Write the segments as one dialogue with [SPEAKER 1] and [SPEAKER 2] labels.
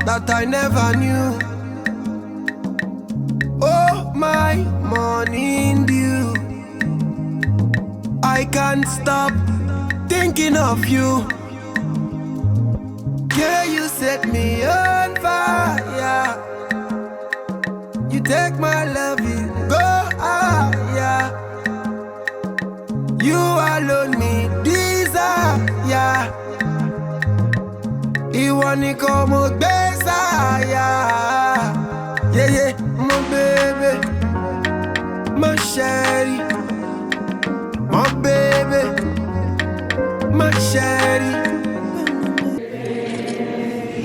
[SPEAKER 1] that I never knew. Oh, my morning dew, I can't stop thinking of you. Yeah, you set me on fire. You take my love, you go higher. You alone me desire. Ìwọ nìkan mo gbé sáyà. Yeah, yeah, my baby, my sherry, my baby, my sherry.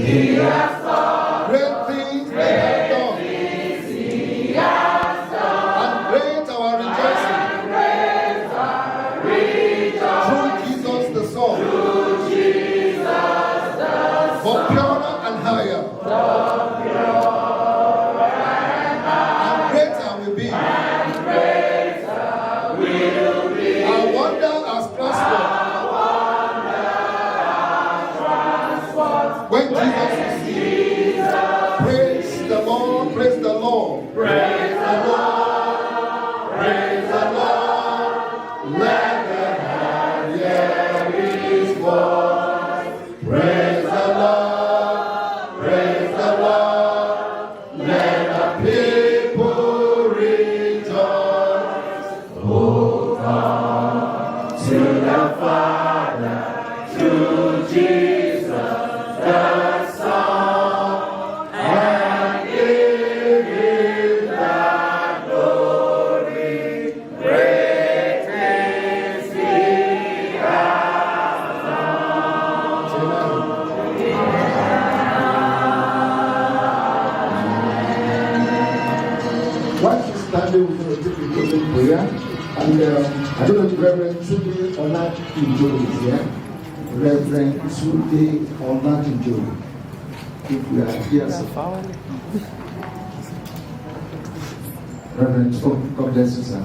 [SPEAKER 2] He has done great things, he has done, and great our rejoicing. Through Jesus the Son, for purer and higher, and greater will be. Our wonder has prospered. When Jesus is here, praise the Lord, praise the Lord, praise the Lord, praise the Lord. Let the heart hear His voice. Praise the Lord, praise the Lord. Let the people rejoice. Oh, come to the Father, to Jesus the Son, and give Him the glory. Great things He has done. While she's standing, we're going to take a closing prayer. And I don't know if Reverend Tunde Olatunjo is here. Reverend Tunde Olatunjo. If we are here, Reverend, God bless you, sir.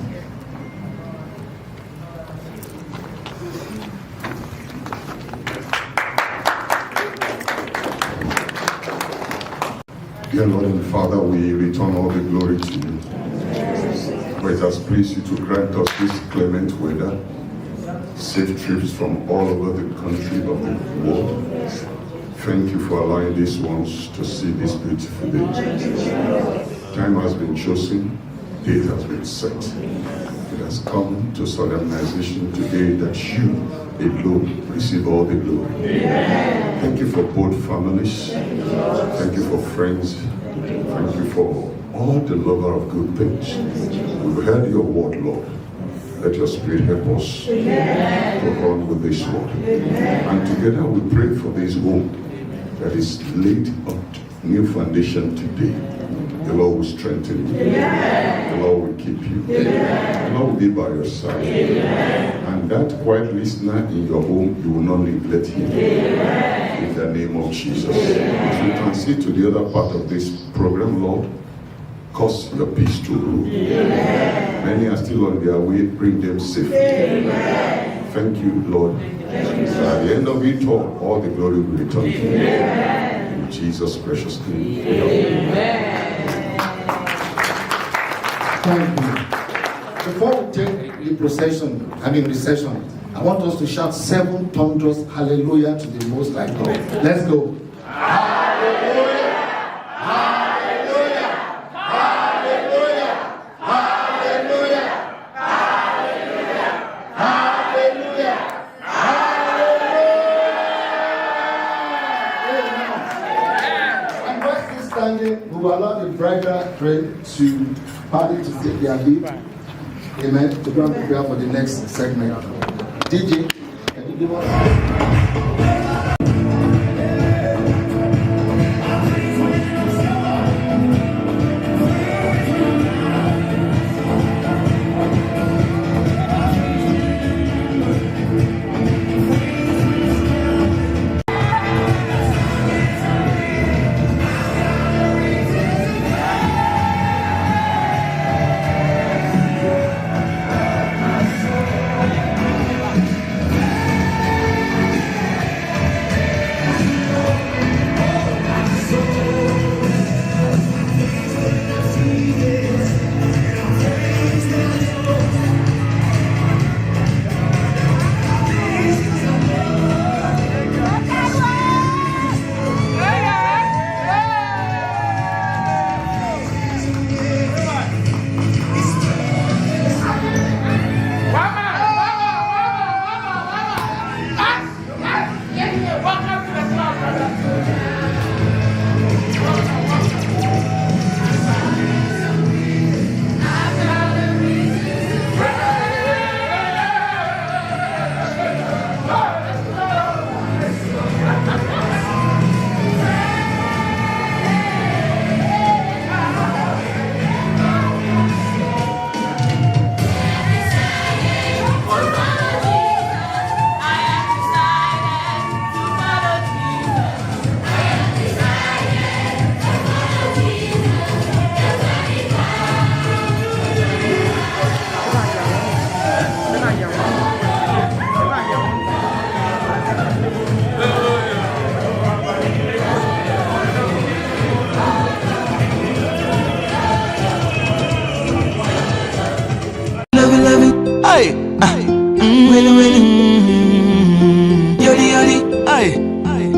[SPEAKER 3] Dear Lord and Father, we return all the glory to you. For it has pleased you to grant us this clement weather, safe trips from all over the country of the world. Thank you for allowing these ones to see this beautiful day. Time has been chosen, date has been set. It has come to solemnization today that you alone receive all the glory. Amen. Thank you for both families. Thank you for friends. Thank you for all the lover of good things. We've heard your word, Lord. Let your Spirit help us to run with this word. And together we pray for this home that is laid on new foundation today. The Lord will strengthen you. The Lord will keep you. The Lord will be by your side. And that quiet listener in your home, you will not neglect him. In the name of Jesus. As we transit to the other part of this program, Lord, cause your peace to rule. Many are still on their way, bring them safely. Thank you, Lord. At the end of it all the glory will return to you. In Jesus' precious name.
[SPEAKER 2] Amen. Thank you. Before we take the recession, I want us to shout 7 thunderous hallelujah to the Most High God. Let's go. Hallelujah! Hallelujah! Hallelujah! Hallelujah! Hallelujah! Hallelujah! Hallelujah! And while still standing, we will allow the bridal train to party to take their lead. Amen. To go and prepare for the next segment. DJ, can you give us?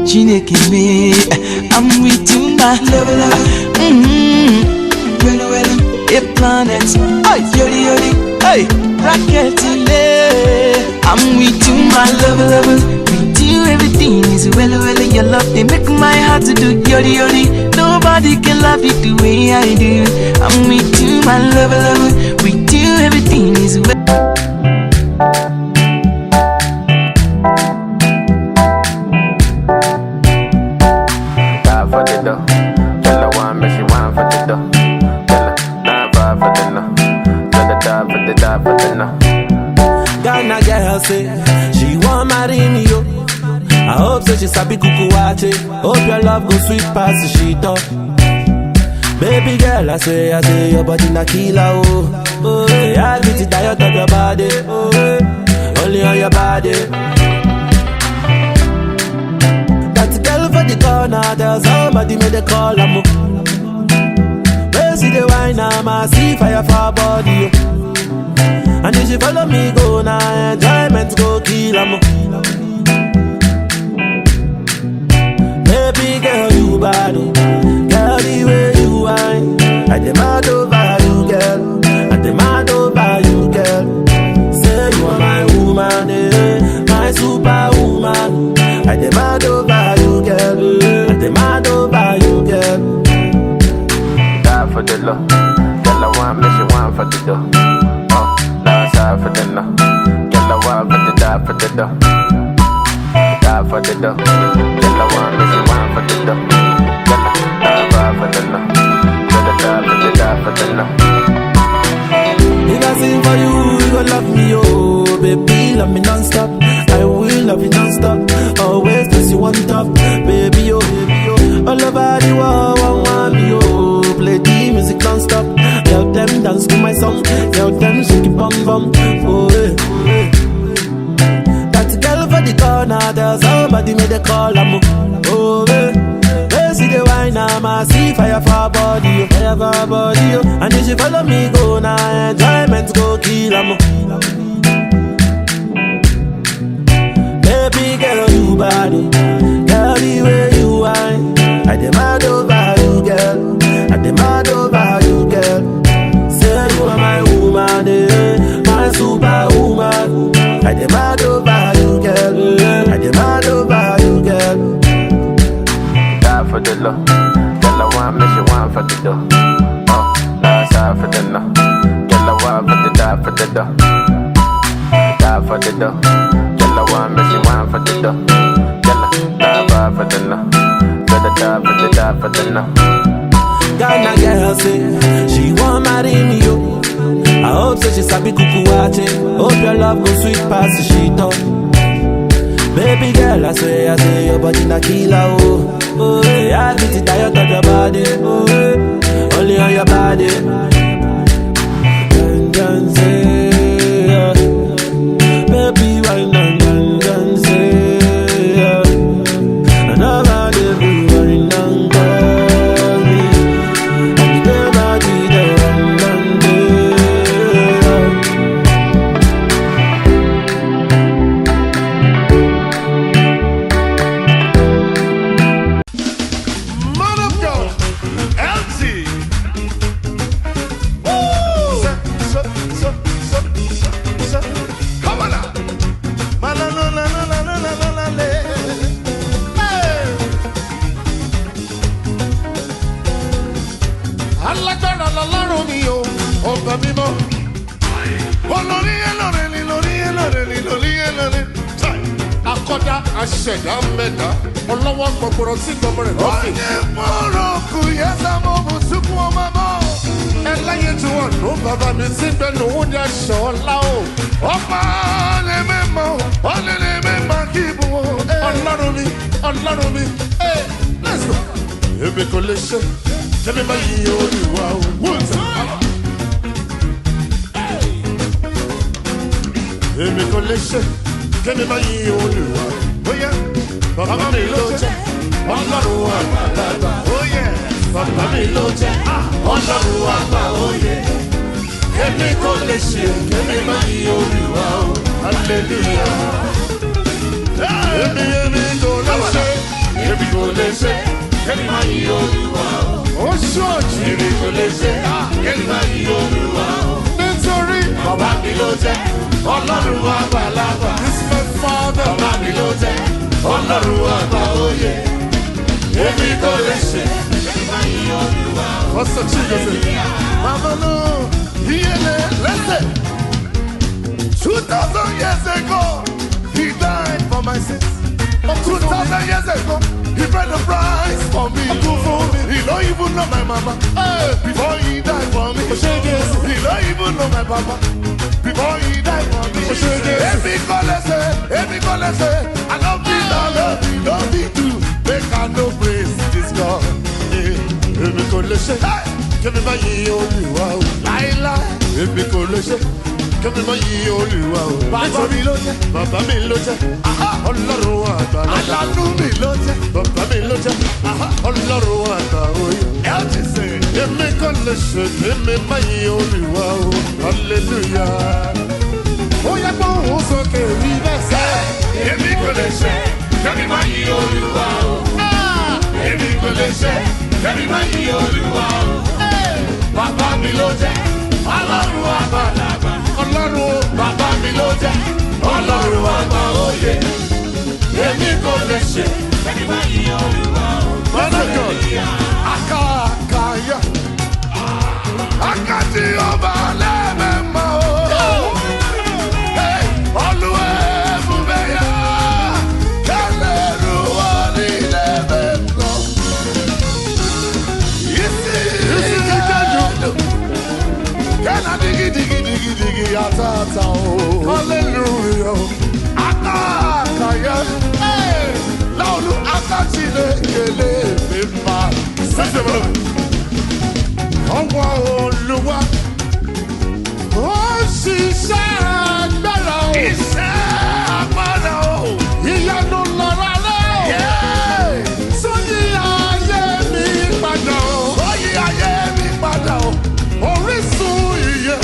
[SPEAKER 1] Chineke me, I'm with you, my lover. A planet, yori yori, hey, rocket I'm with you, my lover. With you, everything is well. Your love, they make my heart to do yori yori. Nobody can love you the way I do. I'm with you, my lover. With you, everything is well.
[SPEAKER 4] For the dough, tell her one, but she want for the dough. Tell her 9-5 for the no. Tell her die for the no.
[SPEAKER 5] Ghana girl say she want marry me yo. I hope so she sabi kuku wache. Hope your love go sweet past the sheet up. Baby girl, I say your body na killer oh. Oh, yeah, I get it tired of your body. Oh, yeah, only on your body. For the corner, there's somebody made a call. Where see the wine, I see fire for her body. And if she follow me, go now, enjoyment go kill 'em. Baby girl, you bad, girl, the way you whine, I demand over you, girl. I demand over you, girl. Say you are my woman, my superwoman. I demand over you, girl. I demand over you, girl.
[SPEAKER 4] Die for the love. Girl, I want me, she want for the dough. Oh, die side for the no. Girl, I want for the die for the dough. Die for the dough. Girl, I want me, she want for the dough. Girl, die for the no. Girl, die for the no.
[SPEAKER 5] If I sing for you, you gon' love me, oh baby, love me non-stop. I will love you non-stop. Always place you on top, baby, oh, baby, oh. All over the world, want me, oh. Play the music non-stop. Tell them dance to my song. Tell them shake it bum bum. Oh, yeah, oh, yeah. That girl for the corner, there's somebody made a call. Oh, yeah. See the wine, I see fire for her body, fire for her body. And if she follow me, go now, enjoyment go kill 'em. Baby girl, you bad, girl, the way you whine, I demand over you, girl. I demand over you, girl. Say you are my woman, my superwoman. I demand over you, girl. I demand over you, girl.
[SPEAKER 4] For the love, girl, I want me, she want for the dough. Oh, die side for the no. Girl, I want for the die for the dough. Die for the dough. Girl, I want me, she want for the dough. Girl, die for the no. Girl, die for the no.
[SPEAKER 5] Ghana girl say she want marry me yo. I hope so she sabi kuku wache. Hope your love go sweet past the sheet up. Baby girl, I say your body na killer oh. Oh, yeah, I get it tired of your body. Oh, yeah, only on your body. And say, yeah. Baby, why not and say, yeah. And nobody be worrying and call me. And never did and
[SPEAKER 2] Aṣẹ̀dá mẹ́ta ọlọ́wọ́ gbọ̀gbọ̀rọ̀ sí gbọ̀gbọ̀rẹ̀ lọ́fìn. Ọ̀yẹ́ mọ̀rọ̀ kù yẹ sábọ̀ bù sùkú ọmọ bọ̀. Ẹlẹ́yin tí wọ́n ló bàbá mi sí gbẹ̀nu oúnjẹ aṣọ ọ̀la o. Ọ̀pá lè mẹ́mọ̀ ọ̀lẹ́ lè mẹ́mọ̀ kí ibù o. Ọlọ́run mi, let's go. Èmi kò lè ṣe, kẹ́mi máa yí olùwà o. Èmi kò lè ṣe, kẹ́mi máa yí olùwà o. Bàbá mi ló jẹ́ Ọlọ́run àgbàlagbà. Bàbá mi ló jẹ́ Ọlọ́run àgbà òye. Èmi kò lè ṣe, èmi máa yí Olúwa o. Hallelujah. Èmi kò lè ṣe, èmi kò lè ṣe kẹ́mi máa yí Olúwa o. Ó ṣọ́ọ̀ṣì èmi kò lè ṣe kẹ́mi máa yí Olúwa o. Nítorí bàbá mi ló jẹ́ Ọlọ́run àgbàlagbà. This my father. Bàbá mi ló jẹ́ Ọlọ́run àgbà òye. Èmi kò lè ṣe kẹ́mi máa yí Olúwa o. What's the chicken? Mama no, listen. 2,000 years ago, he died for my sins. 2,000 years ago, he paid the price for me. He don't even know my mama. Before he died for me. He don't even know my papa. Before he died for me. Every call say, I love you, love you too. They can't no praise this God. Every call say, hey, give me my Olúwa o. Láíláí, every call say. Kẹ́mi máa yí Olúwa o. Bàbá mi ló jẹ́. Bàbá mi ló jẹ́. Ọlọ́run àgbà lọ́jà. Alánú mi ló jẹ́. Bàbá mi ló jẹ́. Ọlọ́run àgbà òye. Ẹ ó ti sè. Èmi kò lè ṣe kẹ́mi máa yí Olúwa o. Hallelujah. Ó yẹ kó òun sókè rí bẹ́ẹ̀ sẹ́. Èmi kò lè ṣe kẹ́mi máa yí Olúwa o. Èmi kò lè ṣe kẹ́mi máa yí Olúwa o. Bàbá mi ló jẹ́. Ọlọ́run àgbàlagbà. Ọlọ́run bàbá mi ló jẹ́ Ọlọ́run àgbà òye. Èmi kò lè ṣe ẹni máa yí Olúwa o. Mọ́nàgàn àkàkàyà àkàtì ọba lẹ́mẹ̀mọ́ o. Olúwa ẹ̀bùbẹ̀yà kẹlẹ́rù wọlé lẹ́mẹ̀mọ́. Yìí kẹ́jù kẹ́nà digi atata o. Hallelujah. Akakaya. Laulu akachile kele mema. Sesebo. Ọwọ́ Olúwa. Ó ṣiṣẹ́ agbára o. Iṣẹ́ agbára o. Ìyanu lọ́ra rẹ̀ o. Sóyí ayé mi padà o. Sóyí ayé mi padà o. Orísun iye.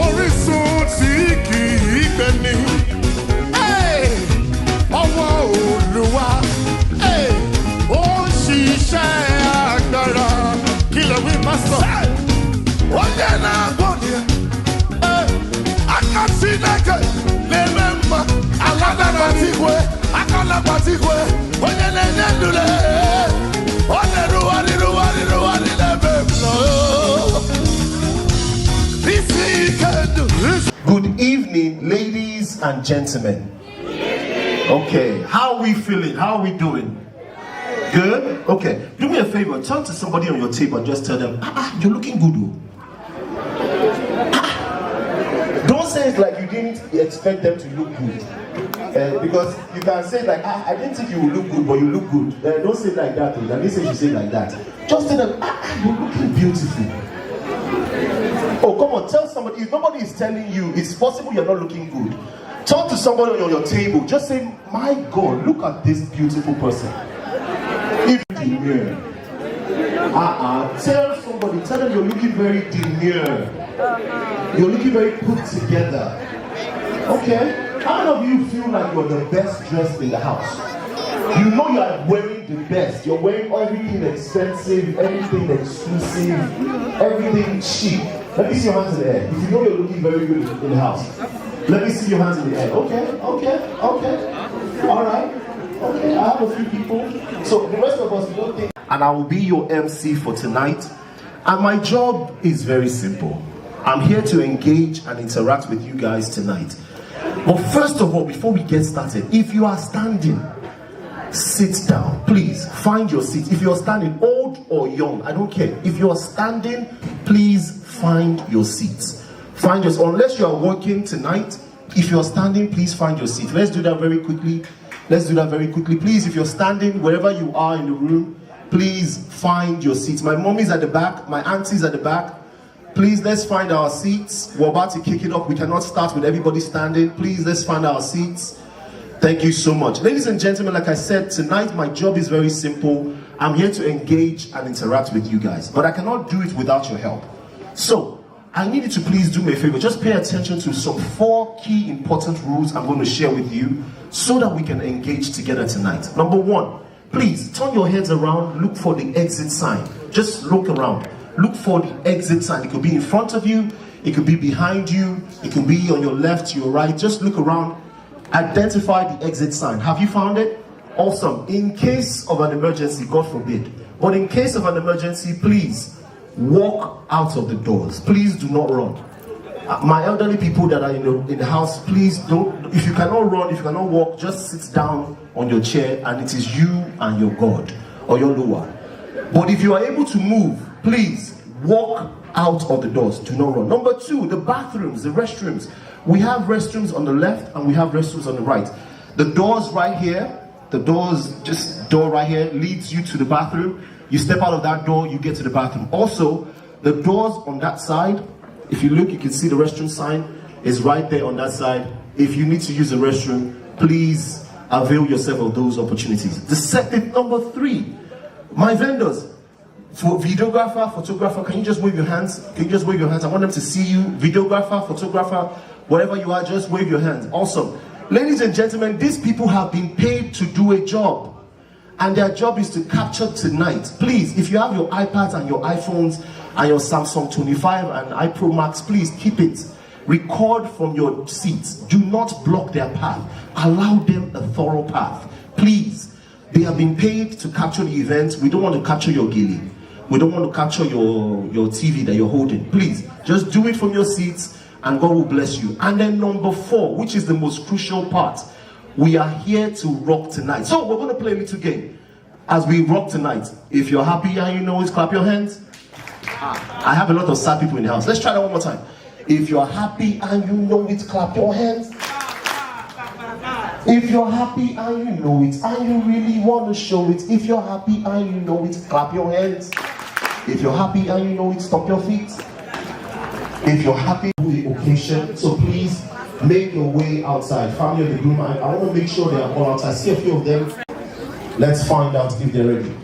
[SPEAKER 2] Orísun tí kì í gbẹni. Ọwọ́ Olúwa ó ṣiṣẹ́ agbára. Kí lè wí pásítọ̀? Ó yẹ náà gbọ́dọ̀ yẹn. Akásí nẹ́kẹ̀ lè mẹ́mọ́. Aládàá ti wé, akálàpà ti wé. Ó yẹ lẹ́yìn ẹ̀dùnlẹ̀. Ó lè ruwa nílẹ̀ bẹ́ẹ̀ lọ.
[SPEAKER 6] Good evening, ladies and gentlemen. Okay, how are we feeling? How are we doing? Good? Okay, do me a favor, turn to somebody on your table and just tell them, you're looking good, though. Don't say it like you didn't expect them to look good. Because you can say like, I didn't think you would look good, but you look good. Don't say it like that, though. I didn't say you say it like that. Just tell them, you're looking beautiful. Oh, come on, tell somebody. If nobody is telling you, it's possible you're not looking good. Talk to somebody on your table. Just say, my God, look at this beautiful person. If demure. Tell somebody, tell them you're looking very demure. You're looking very put together. Okay? How many of you feel like you're the best dressed in the house? You know you are wearing the best. You're wearing everything expensive, everything exclusive, everything cheap. Let me see your hands in the air. If you know you're looking very good in the house, let me see your hands in the air. Okay. All right. Okay, I have a few people. So the rest of us, we don't think. And I will be your MC for tonight. And my job is very simple. I'm here to engage and interact with you guys tonight. But first of all, before we get started, if you are standing, sit down. Please find your seat. If you're standing, old or young, I don't care. If you're standing, please find your seats. Find yours. Unless you are working tonight, if you're standing, please find your seat. Let's do that very quickly. Please, if you're standing, wherever you are in the room, please find your seats. My mommy's at the back, my auntie's at the back. Please, let's find our seats. We're about to kick it off. We cannot start with everybody standing. Please, let's find our seats. Thank you so much. Ladies and gentlemen, like I said, tonight my job is very simple. I'm here to engage and interact with you guys, but I cannot do it without your help. So, I need you to please do me a favor. Just pay attention to some 4 key important rules I'm going to share with you so that we can engage together tonight. Number 1, please turn your heads around, look for the exit sign. Just look around. Look for the exit sign. It could be in front of you, it could be behind you, it could be on your left, your right. Just look around. Identify the exit sign. Have you found it? Awesome. In case of an emergency, God forbid, but in case of an emergency, please walk out of the doors. Please do not run. My elderly people that are in the house, please don't. If you cannot run, if you cannot walk, just sit down on your chair and it is you and your God or your Lord. But if you are able to move, please walk out of the doors. Do not run. Number 2, the bathrooms, the restrooms. We have restrooms on the left and we have restrooms on the right. The doors right here, the door right here leads you to the bathroom. You step out of that door, you get to the bathroom. Also, the doors on that side, if you look, you can see the restroom sign is right there on that side. If you need to use the restroom, please avail yourself of those opportunities. Number 3, my vendors, for videographer, photographer, can you just wave your hands? Can you just wave your hands? I want them to see you. Videographer, photographer, wherever you are, just wave your hands. Awesome. Ladies and gentlemen, these people have been paid to do a job. And their job is to capture tonight. Please, if you have your iPads and your iPhones and your Samsung 25 and iPro Max, please keep it. Record from your seats. Do not block their path. Allow them a thorough path. Please, they have been paid to capture the event. We don't want to capture your gilly. We don't want to capture your TV that you're holding. Please, just do it from your seats and God will bless you. And then number 4, which is the most crucial part. We are here to rock tonight. So we're going to play a little game as we rock tonight. If you're happy and you know it, clap your hands. I have a lot of sad people in the house. Let's try that one more time. If you're happy and you know it, clap your hands. If you're happy and you know it and you really want to show it. If you're happy and you know it, clap your hands. If you're happy and you know it, stomp your feet. If you're happy with the occasion, so please make your way outside. Family of the groom, I want to make sure they are all outside. See a few of them. Let's find out if they're ready.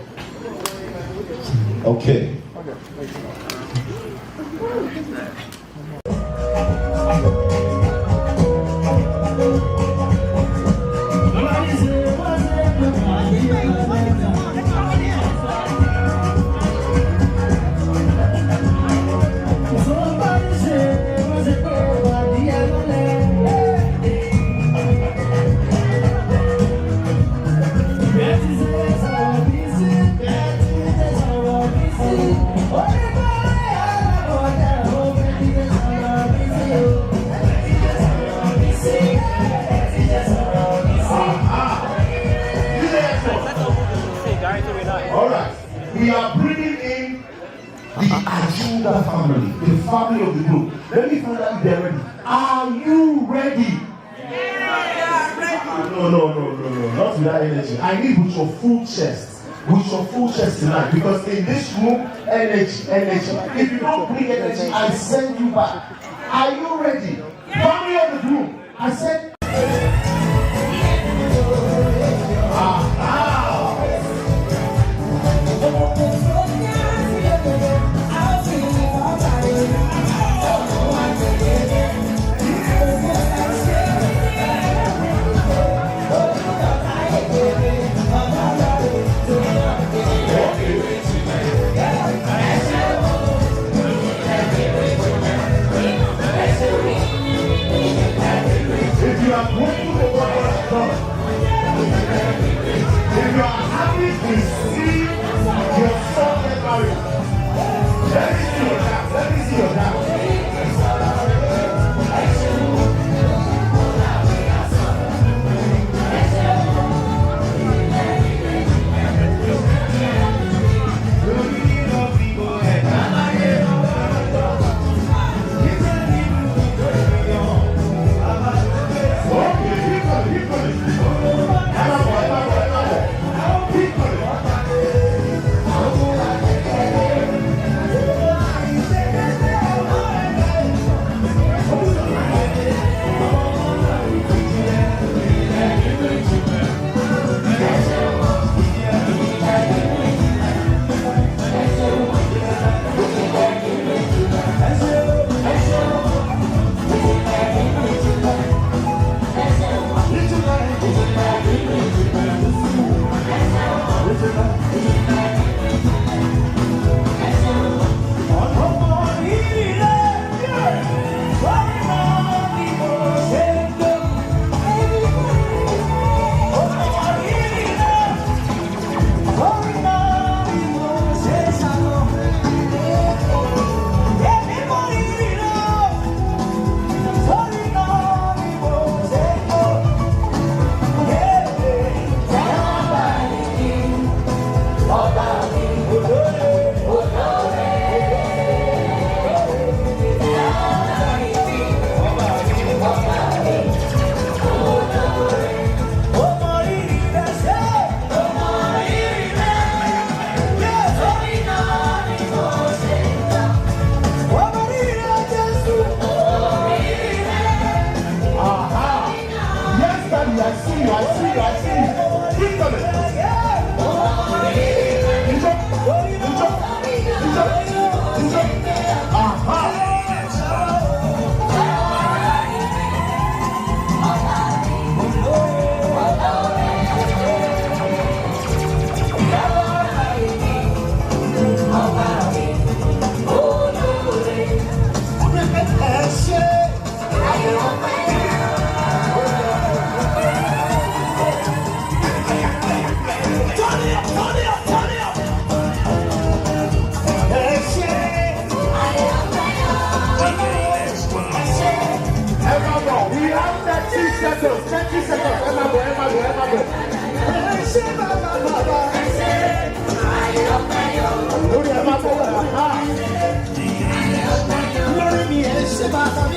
[SPEAKER 6] Okay. We are bringing in the Ayobami family, the family of the group. Let me find out if they're ready. Are you ready? Yeah, ready. No, not with that energy. I need with your full chest. With your full chest tonight. Because in this room, energy. If you don't bring energy, I send you back. Are you ready? Family of the group. I said.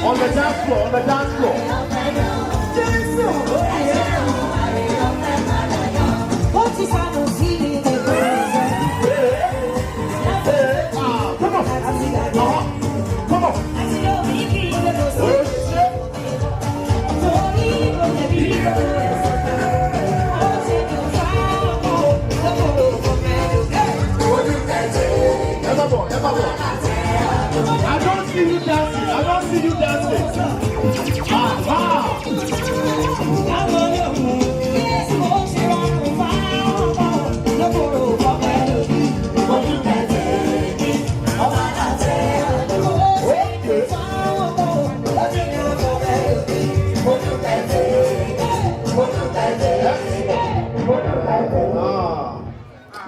[SPEAKER 6] On the dance floor, on the dance floor. Come on. Come on. I don't see you dancing. I don't see you dancing. Aha!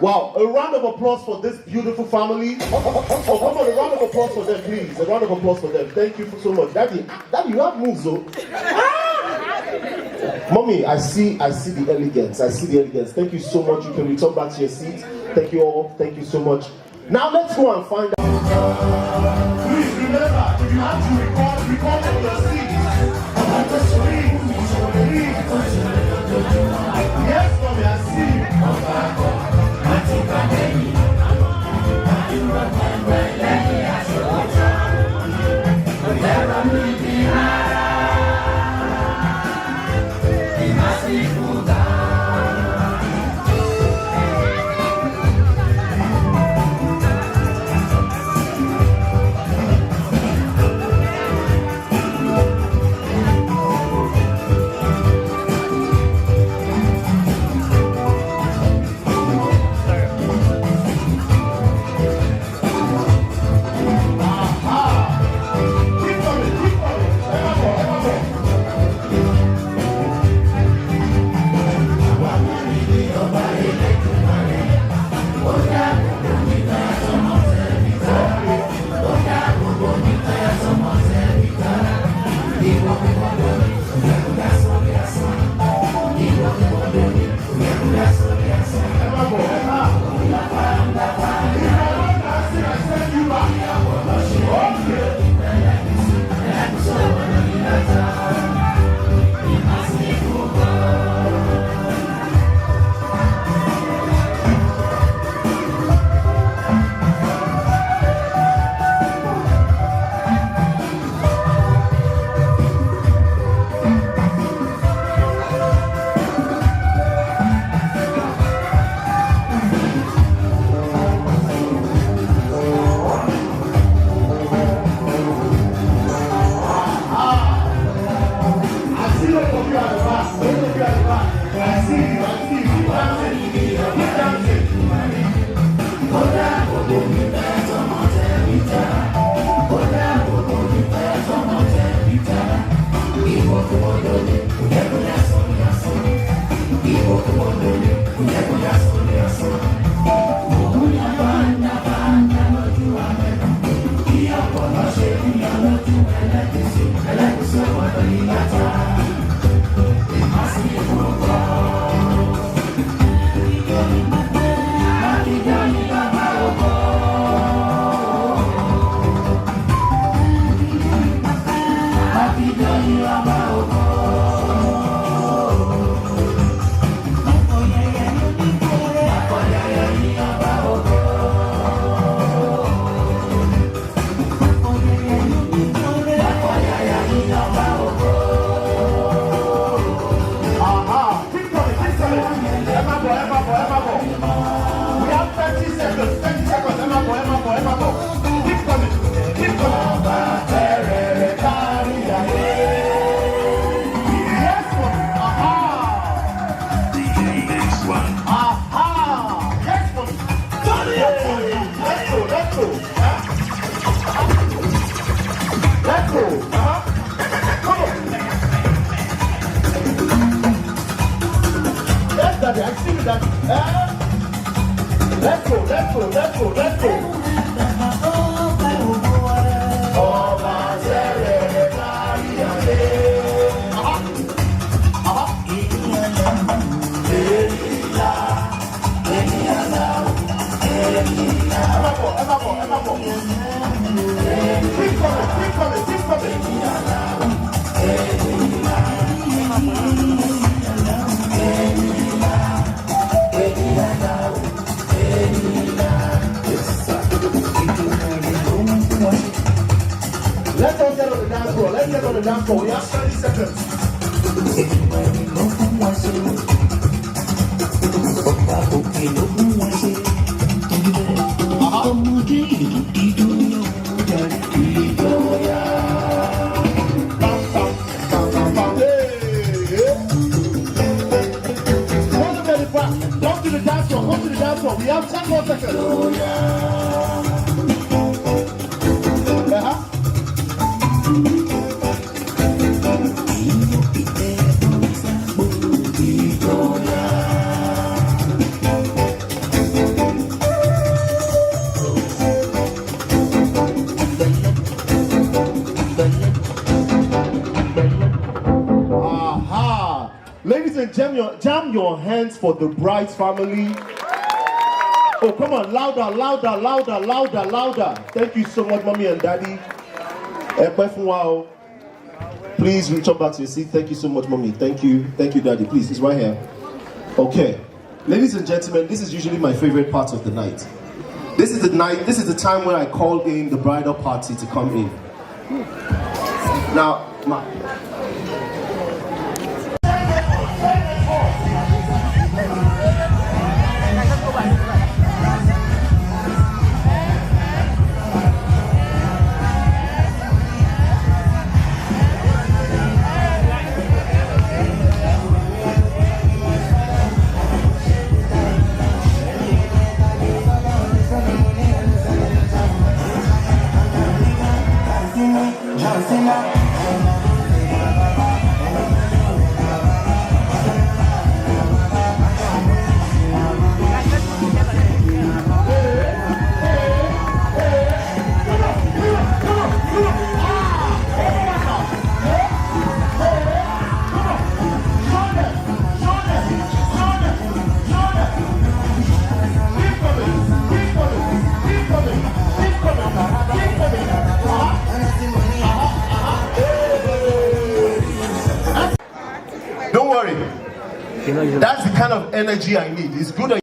[SPEAKER 6] Wow, a round of applause for this beautiful family. Oh, come on, a round of applause for them, please. A round of applause for them. Thank you so much. Daddy, you have moves, though. Mommy, I see the elegance. I see the elegance. Thank you so much. You can return back to your seat. Thank you all. Thank you so much. Now let's go and find out. Please remember, if you have to record on your seat. Yes, mommy, I see. Jam your hands for the bride's family. Oh, come on, louder, louder, louder, louder, louder. Thank you so much, mommy and daddy. Please return back to your seat. Thank you so much, mommy. Thank you, daddy. Please, it's right here. Okay, ladies and gentlemen, this is usually my favorite part of the night. This is the time when I call in the bridal party to come in. Now, don't worry. That's the kind of energy I need. It's good.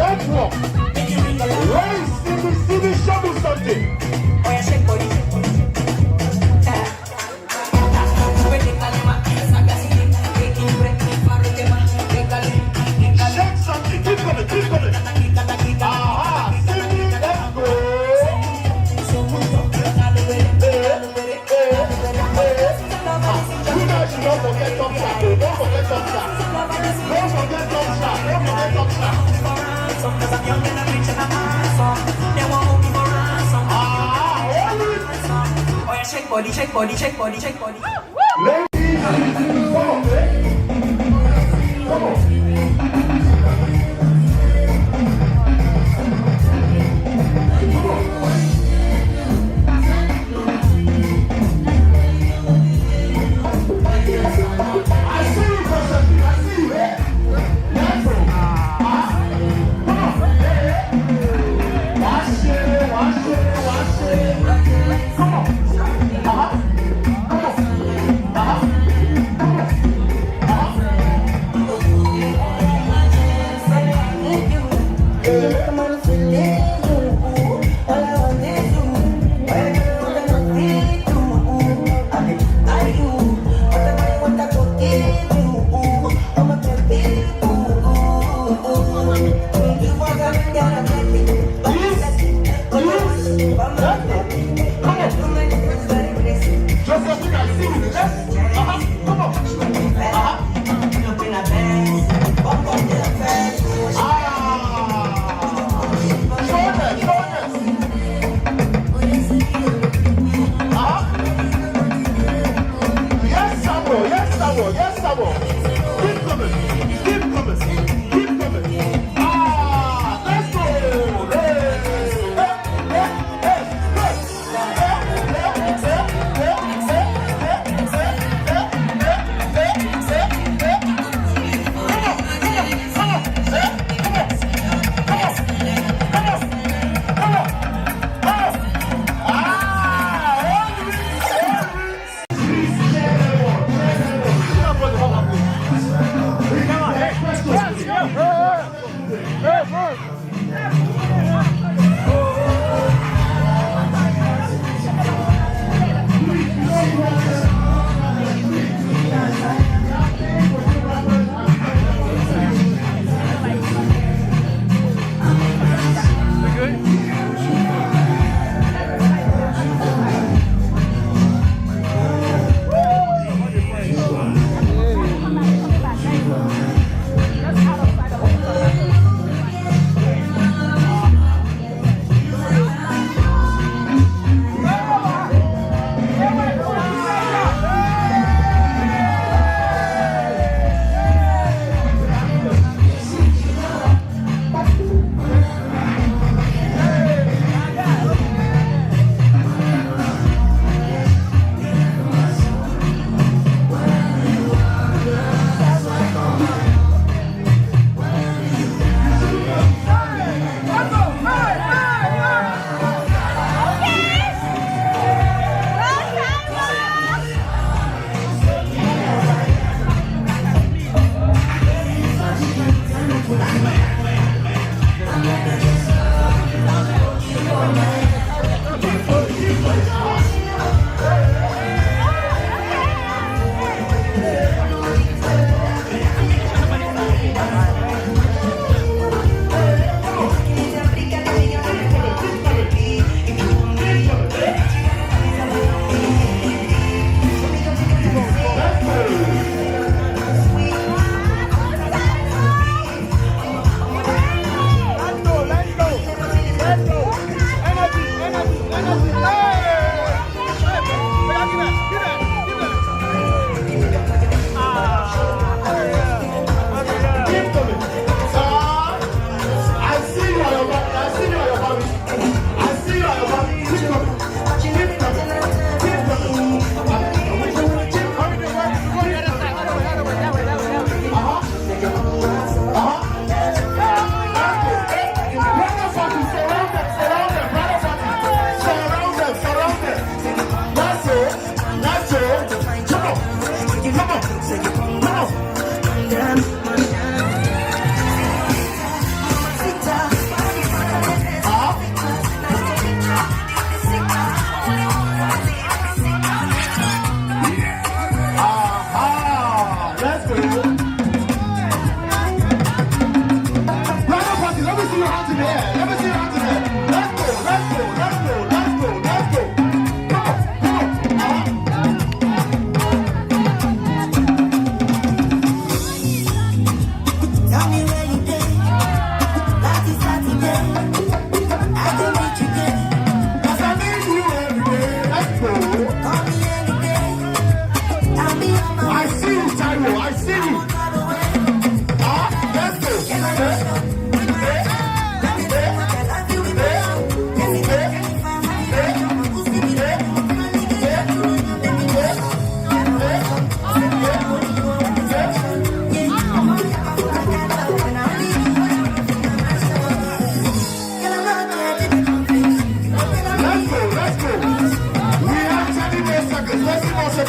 [SPEAKER 6] Let's walk. Where is Stevie? Show me something. Shake something. Keep coming. Aha, Stevie, let's go. You guys should not forget top shot. Don't forget top shot.
[SPEAKER 1] Check body.
[SPEAKER 6] Ladies, come on, man. Come on.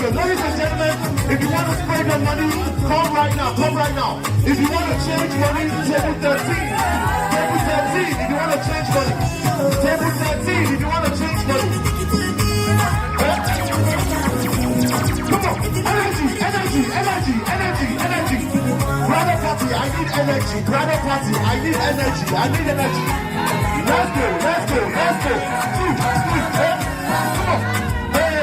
[SPEAKER 6] Okay, ladies and gentlemen, if you want to spend your money, come right now, come right now. If you want to change money, table 13. Table 13, if you want to change money. Table 13, if you want to change money. Come on, energy, energy, energy, energy, energy. Brother party, I need energy. Brother party, I need energy. I need energy. Let's go, let's go, let's go. Come on. Hey.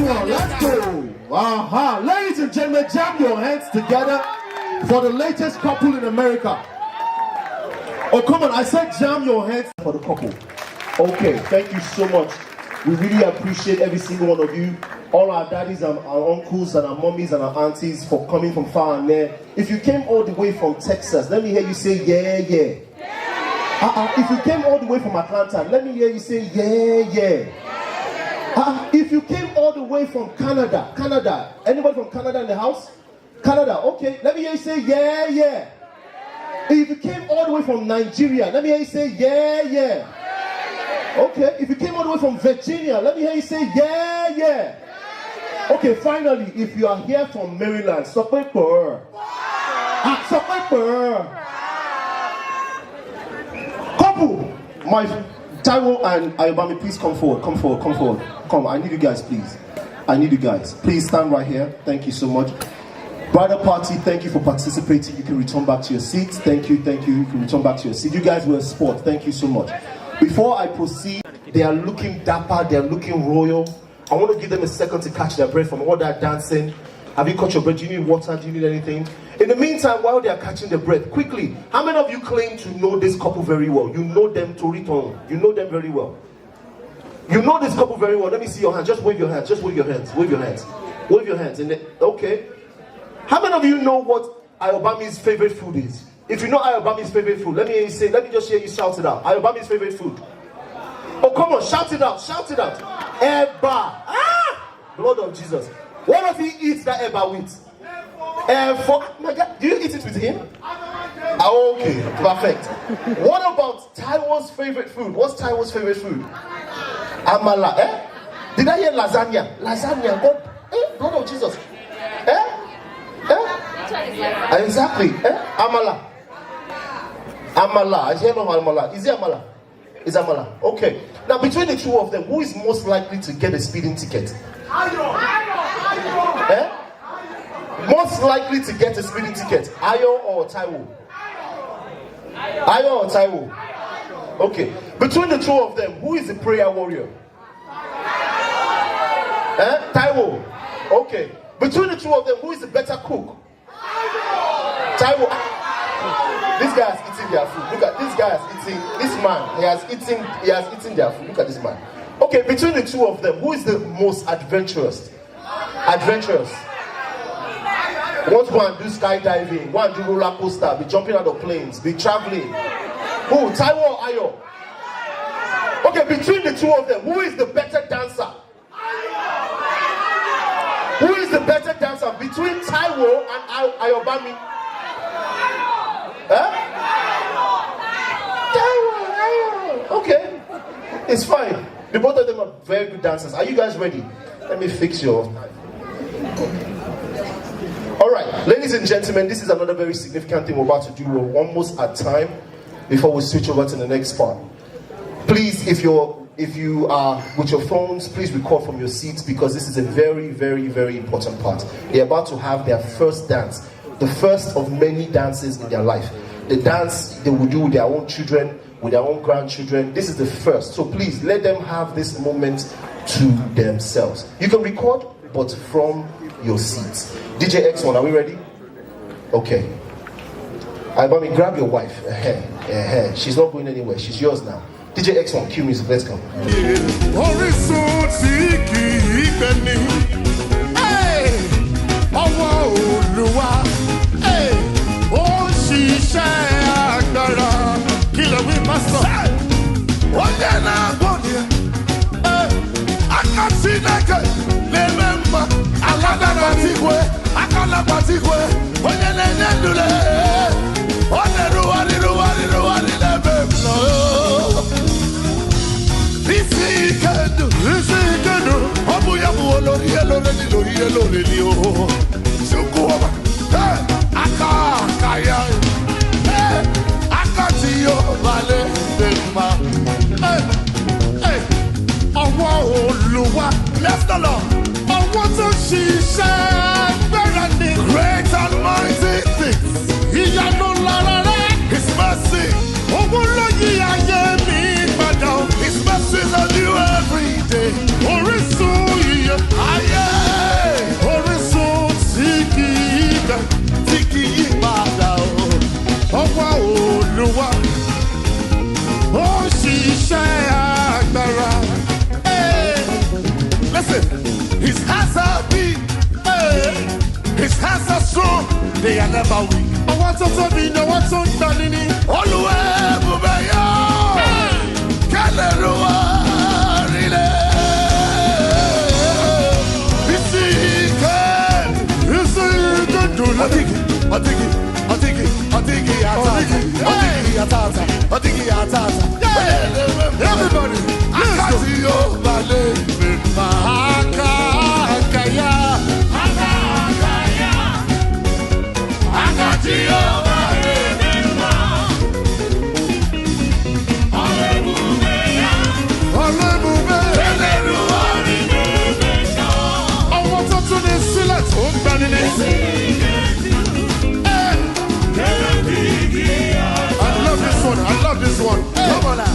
[SPEAKER 6] Taiwo, let's go. Ladies and gentlemen, jam your hands together for the latest couple in America. Oh, come on, I said jam your hands for the couple. Okay, thank you so much. We really appreciate every single one of you, all our daddies and our uncles and our mummies and our aunties for coming from far and near. If you came all the way from Texas, let me hear you say yeah, yeah. If you came all the way from Atlanta, let me hear you say yeah, yeah. If you came all the way from Canada, anybody from Canada in the house? Canada, okay, let me hear you say yeah, yeah. If you came all the way from Nigeria, let me hear you say yeah, yeah. Okay, if you came all the way from Virginia, let me hear you say yeah, yeah. Okay, finally, if you are here from Maryland, support for couple, my Taiwo and Ayobami, please come forward. Come, I need you guys, please. I need you guys. Please stand right here. Thank you so much. Bridal party, thank you for participating. You can return back to your seats. Thank you. You can return back to your seat. You guys were a sport. Thank you so much. Before I proceed, they are looking dapper, they are looking royal. I want to give them a second to catch their breath from all that dancing. Have you caught your breath? Do you need water? Do you need anything? In the meantime, while they are catching their breath, quickly, how many of you claim to know this couple very well? You know them to return. You know them very well. You know this couple very well. Let me see your hands. Just wave your hands. Just wave your hands. Wave your hands. Wave your hands. Okay. How many of you know what Ayobami's favorite food is? If you know Ayobami's favorite food, let me just hear you shout it out. Ayobami's favorite food. Oh, come on, shout it out. Shout it out. Eba. Blood of Jesus. What does he eat that Eba with? My God, do you eat it with him? Okay, perfect. What about Taiwo's favorite food? What's Taiwo's favorite food? Amala, Did I hear lasagna? Lasagna, God, blood of Jesus. Exactly, Amala. Amala, I hear no Amala. Is it Amala? It's Amala. Okay. Now, between the two of them, who is most likely to get a speeding ticket? Most likely to get a speeding ticket, Ayo or Taiwo? Ayo or Taiwo? Okay. Between the two of them, who is the prayer warrior? Taiwo. Okay. Between the two of them, who is the better cook? Taiwo. This guy is eating their food. Look at this guy is eating. This man, he has eaten their food. Look at this man. Okay, between the two of them, who is the most adventurous? Adventurous. Want to go and do skydiving, go and do roller coaster, be jumping out of planes, be traveling. Who? Taiwo or Ayo? Okay, between the two of them, who is the better dancer? Who is the better dancer between Taiwo and Ayobami? Taiwo, Ayo. Okay, it's fine. The both of them are very good dancers. Are you guys ready? Let me fix your... Alright, ladies and gentlemen, this is another very significant thing we're about to do. We're almost at time before we switch over to the next part. Please, if you are with your phones, please record from your seats because this is a very, very, very important part. They're about to have their first dance, the first of many dances in their life. The dance they will do with their own children, with their own grandchildren. This is the first. So please, let them have this moment to themselves. You can record, but from your seats. DJ X1, are we ready? Okay. Ayobami, grab your wife. She's not going anywhere. She's yours now. DJ X1, cue music. Let's go.
[SPEAKER 2] Bless the Lord. I want to see great and mighty things. He had no His mercy. His mercy on you every day. Listen, his hands are big, his hands are strong, they are never weak. I want to be no one so standing in. Always Bubeyo, Kaleruwa, Rile. This is good, everybody, I love this one. Come on now.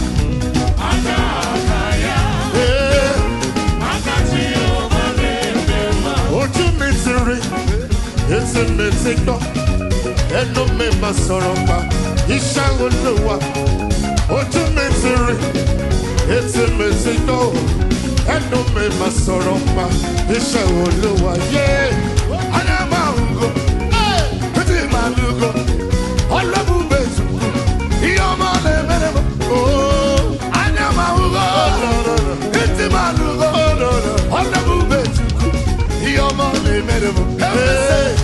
[SPEAKER 2] It's a message, and no member sorrow. He shall know what. What you misery? It's a message, and no member sorrow. He shall know what. Yeah, I am a go. Pretty man, go. All of you, baby. You're my name. Oh, I am a go. Pretty man, go. All of you, baby. You're my name. Hey.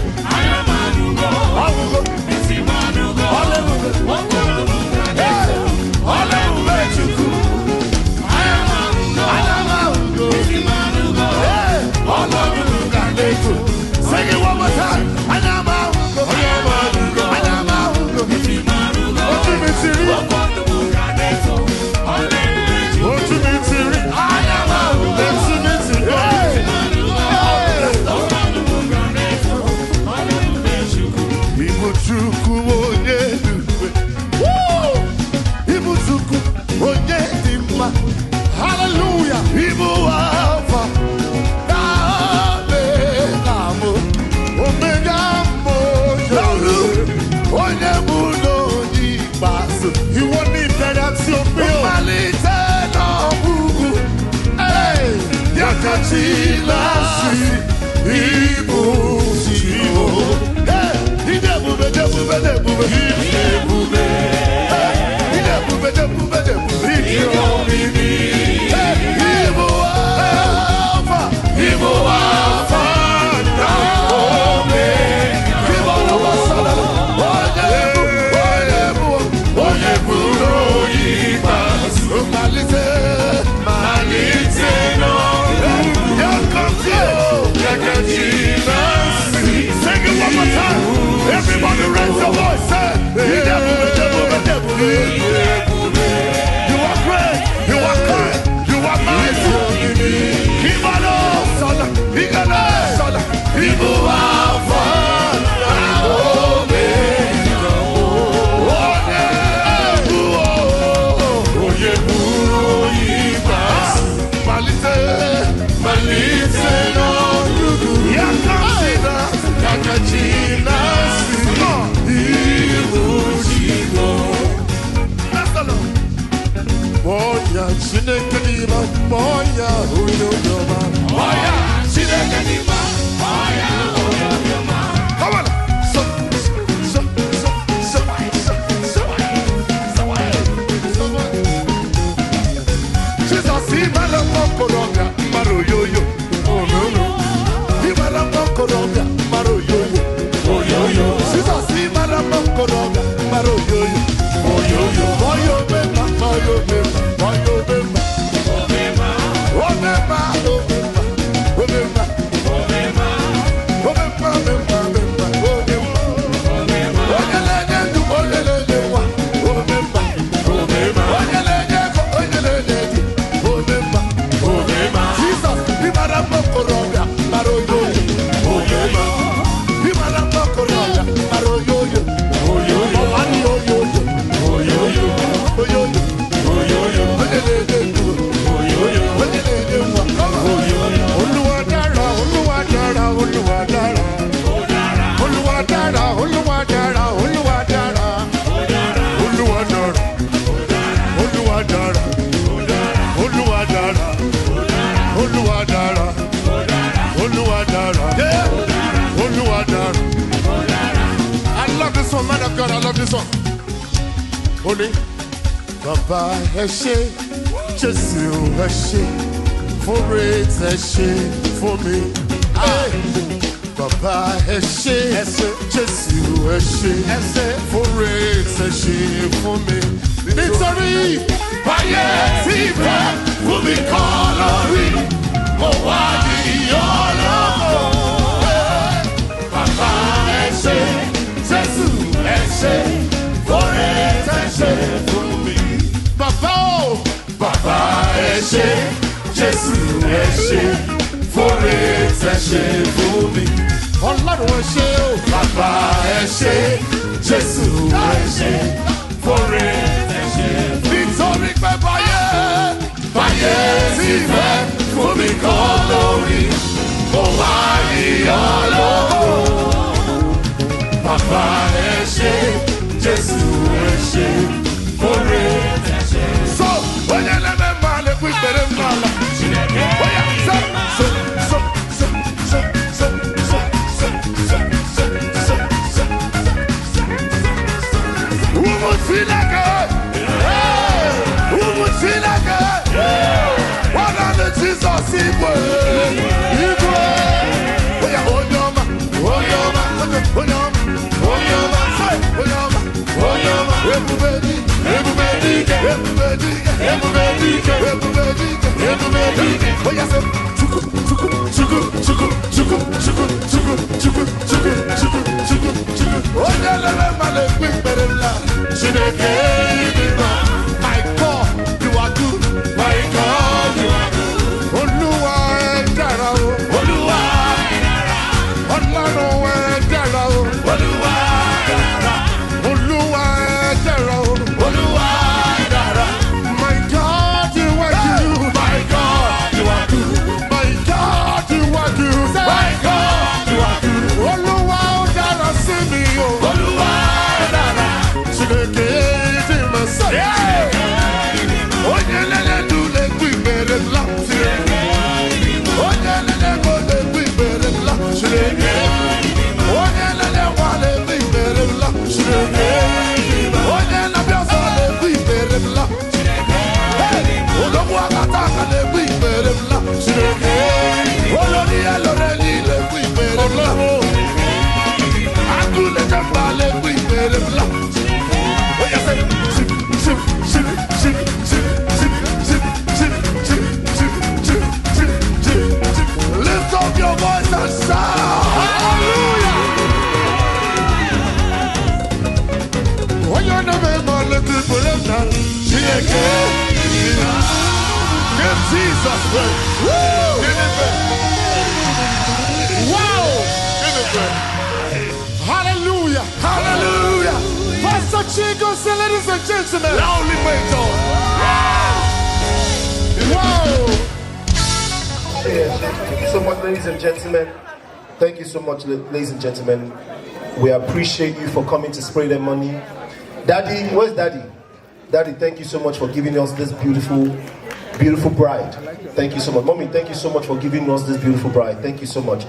[SPEAKER 2] Everybody raise your voice, say, you are great, you are kind, you are mighty. People are fun. God, I love this song. Only Baba Eshe, Jesu Eshe, for it Eshe for me. Baba Eshe, Jesu Eshe, for it Eshe for me. Nítorí báyé tí bẹ́ẹ̀ fún mi kọ́ lórí, mo wá ní ọlọ́mọ. Baba Eshe, Jesu Eshe, for it Eshe for me. Baba o, Baba Eshe, Jesu Eshe, for it Eshe for me. Ọlọ́run Eshe o, Baba Eshe, Jesu Eshe, for it Eshe. Nítorí pé báyé tí fẹ́ fún mi kọ́ lórí, mo wá ní ọlọ́mọ. Baba Eshe, Jesu Eshe, for it Eshe. So, when you let me man, if we better man, oh yeah, so. Who would feel like it? Who would feel like it? What on the Jesus equal? Oh yeah, oh no man, oh no man, oh no man. My God, you are good. My God, you are good. Olúwa dára o. Olúwa dára. Ọlọ́run dára o. Olúwa dára. Olúwa dára o. Olúwa dára. My God, you are good. My God, you are good. My God, you are good. My God, you are good. Olúwa dára sí mi o. Olúwa dára. Chineke Give Jesus praise. Give him praise. Wow. Give him praise. Hallelujah. Hallelujah. Pastor Chico, say, ladies and gentlemen. Loudly wait on. Wow.
[SPEAKER 6] Thank you so much, ladies and gentlemen. Thank you so much, ladies and gentlemen. We appreciate you for coming to spray their money. Daddy, where's Daddy? Daddy, thank you so much for giving us this beautiful, beautiful bride. Thank you so much. Mommy, thank you so much for giving us this beautiful bride. Thank you so much.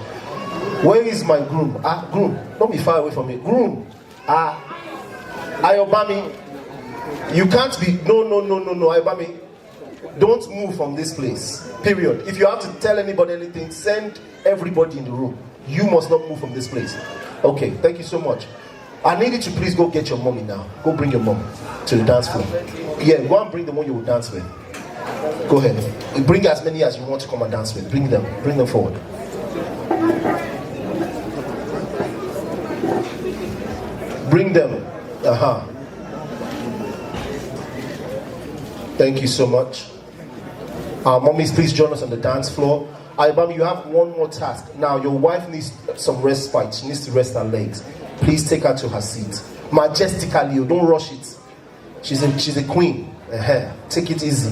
[SPEAKER 6] Where is my groom? Groom. Don't be far away from me. Groom. Ayobami. You can't be. No, Ayobami. Don't move from this place. Period. If you have to tell anybody anything, send everybody in the room. You must not move from this place. Okay, thank you so much. I need you to please go get your mommy now. Go bring your mom to the dance floor. Yeah, go and bring the one you will dance with. Go ahead. Bring as many as you want to come and dance with. Bring them forward. Bring them. Thank you so much. Mommies, please join us on the dance floor. Ayobami, you have one more task. Now, your wife needs some respite. She needs to rest her legs. Please take her to her seat. Majestically, don't rush it. She's a queen. Take it easy.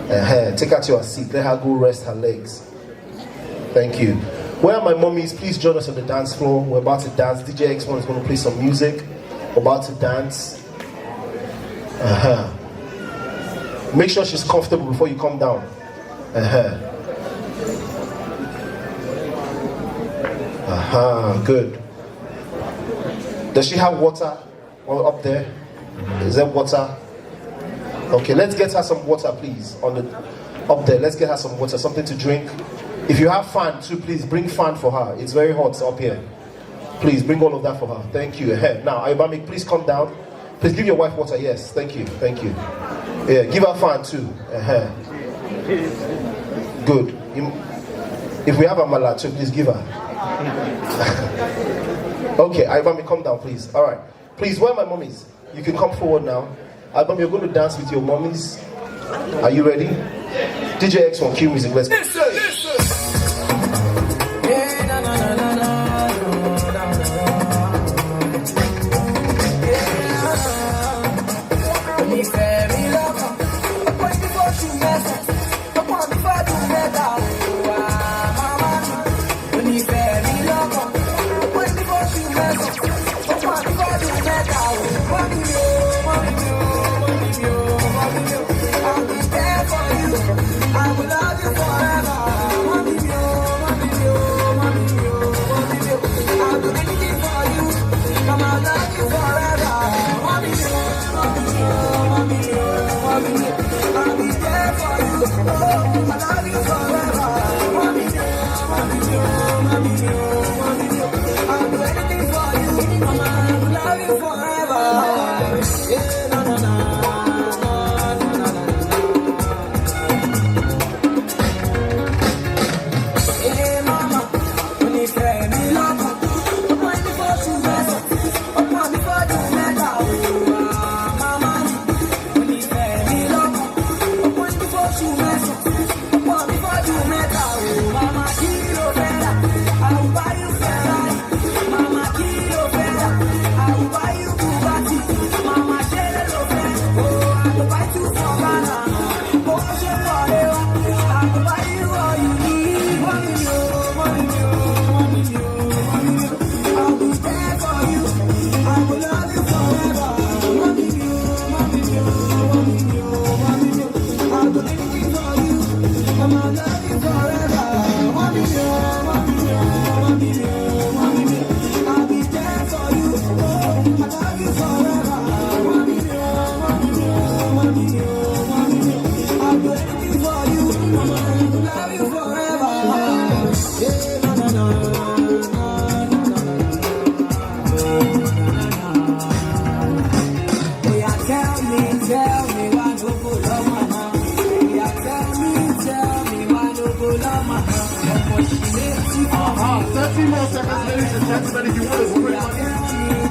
[SPEAKER 6] Take her to her seat. Let her go rest her legs. Thank you. Where are my mommies? Please join us on the dance floor. We're about to dance. DJ X1 is going to play some music. We're about to dance. Make sure she's comfortable before you come down. Good. Does she have water up there? Is there water? Okay, let's get her some water, please. Up there, let's get her some water, something to drink. If you have fan too, please bring fan for her. It's very hot up here. Please bring all of that for her. Thank you. Now, Ayobami, please come down. Please give your wife water. Yes, thank you. Yeah, give her fan too. Good. If we have a mala too, please give her. Okay, Ayobami, come down, please. All right. Please, where are my mommies? You can come forward now. Ayobami, you're going to dance with your mommies. Are you ready? DJ X1, cue music. Let's go.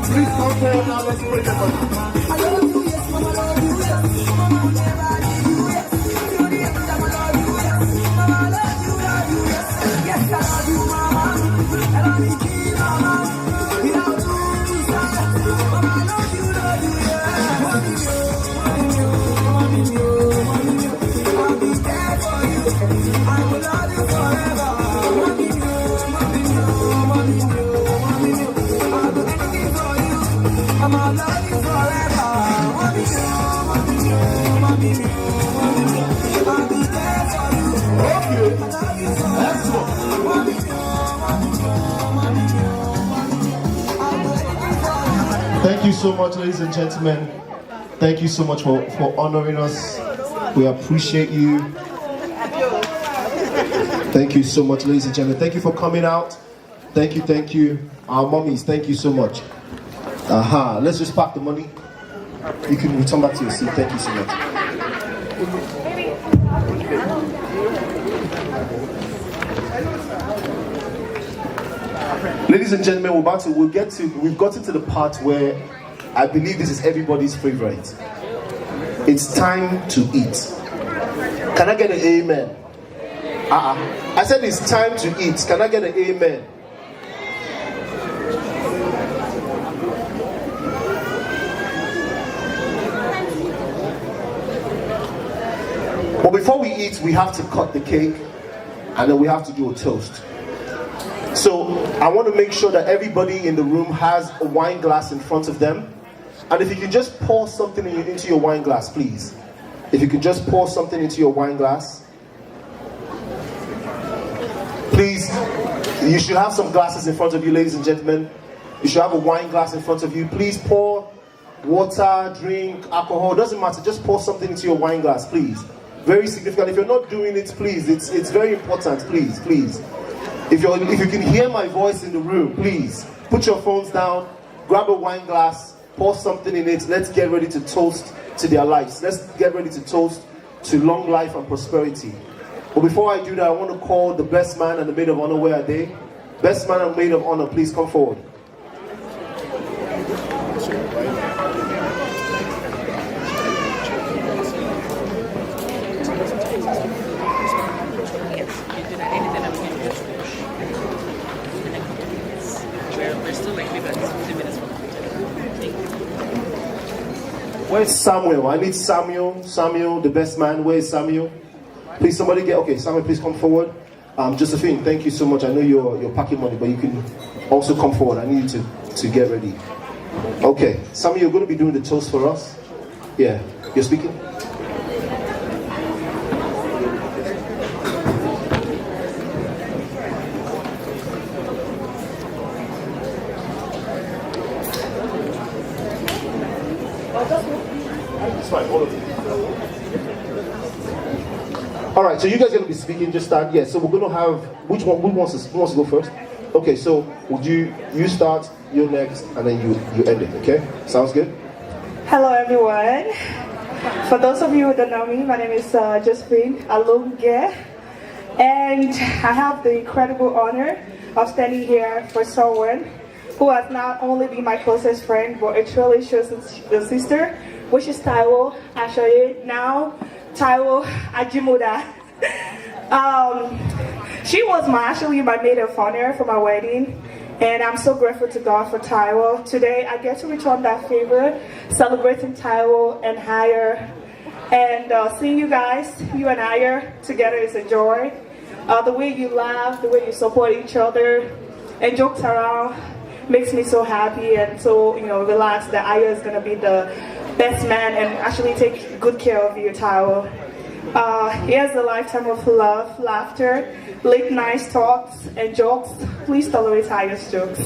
[SPEAKER 2] Please come forward now, let's pray.
[SPEAKER 6] Thank you so much, ladies and gentlemen. Thank you so much for honoring us. We appreciate you. Thank you so much, ladies and gentlemen. Thank you for coming out. Thank you, thank you. Our mummies, thank you so much. Let's just pack the money. You can return back to your seat. Thank you so much. Ladies and gentlemen, we've gotten to the part where I believe this is everybody's favorite. It's time to eat. Can I get an amen? I said it's time to eat. Can I get an amen? But before we eat, we have to cut the cake, and then we have to do a toast. So I want to make sure that everybody in the room has a wine glass in front of them. And if you can just pour something into your wine glass, please. If you can just pour something into your wine glass. Please, you should have some glasses in front of you, ladies and gentlemen. You should have a wine glass in front of you. Please pour water, drink, alcohol, doesn't matter. Just pour something into your wine glass, please. Very significant. If you're not doing it, please, it's very important, please, please. If you can hear my voice in the room, please, put your phones down, grab a wine glass, pour something in it. Let's get ready to toast to their lives. Let's get ready to toast to long life and prosperity. But before I do that, I want to call the best man and the maid of honor. Where are they? Best man and maid of honor, please come forward. Where's Samuel? I need Samuel. Samuel, the best man. Where is Samuel? Please, somebody get... Okay, Samuel, please come forward. Josephine, thank you so much. I know you're packing money, but you can also come forward. I need you to get ready. Okay, Samuel, you're going to be doing the toast for us. Yeah, you're speaking? Alright, so you guys are going to be speaking, just start. Yeah, so we're going to have, who wants to go first? Okay, so would you start, you next, and then you end it, okay? Sounds good?
[SPEAKER 7] Hello everyone. For those of you who don't know me, my name is Josephine Alonge, and I have the incredible honor of standing here for someone who has not only been my closest friend, but a truly chosen sister, which is Taiwo Ashoye, now Taiwo Ajimuda. She was actually my maid of honor for my wedding, and I'm so grateful to God for Taiwo. Today I get to return that favor, celebrating Taiwo and Higher, and seeing you guys, you and Higher together is a joy. The way you laugh, the way you support each other, and jokes around makes me so happy and so relaxed that Higher is gonna be the best man and actually take good care of you, Taiwo. Here's a lifetime of love, laughter, late night talks, and jokes. Please tolerate Higher's jokes.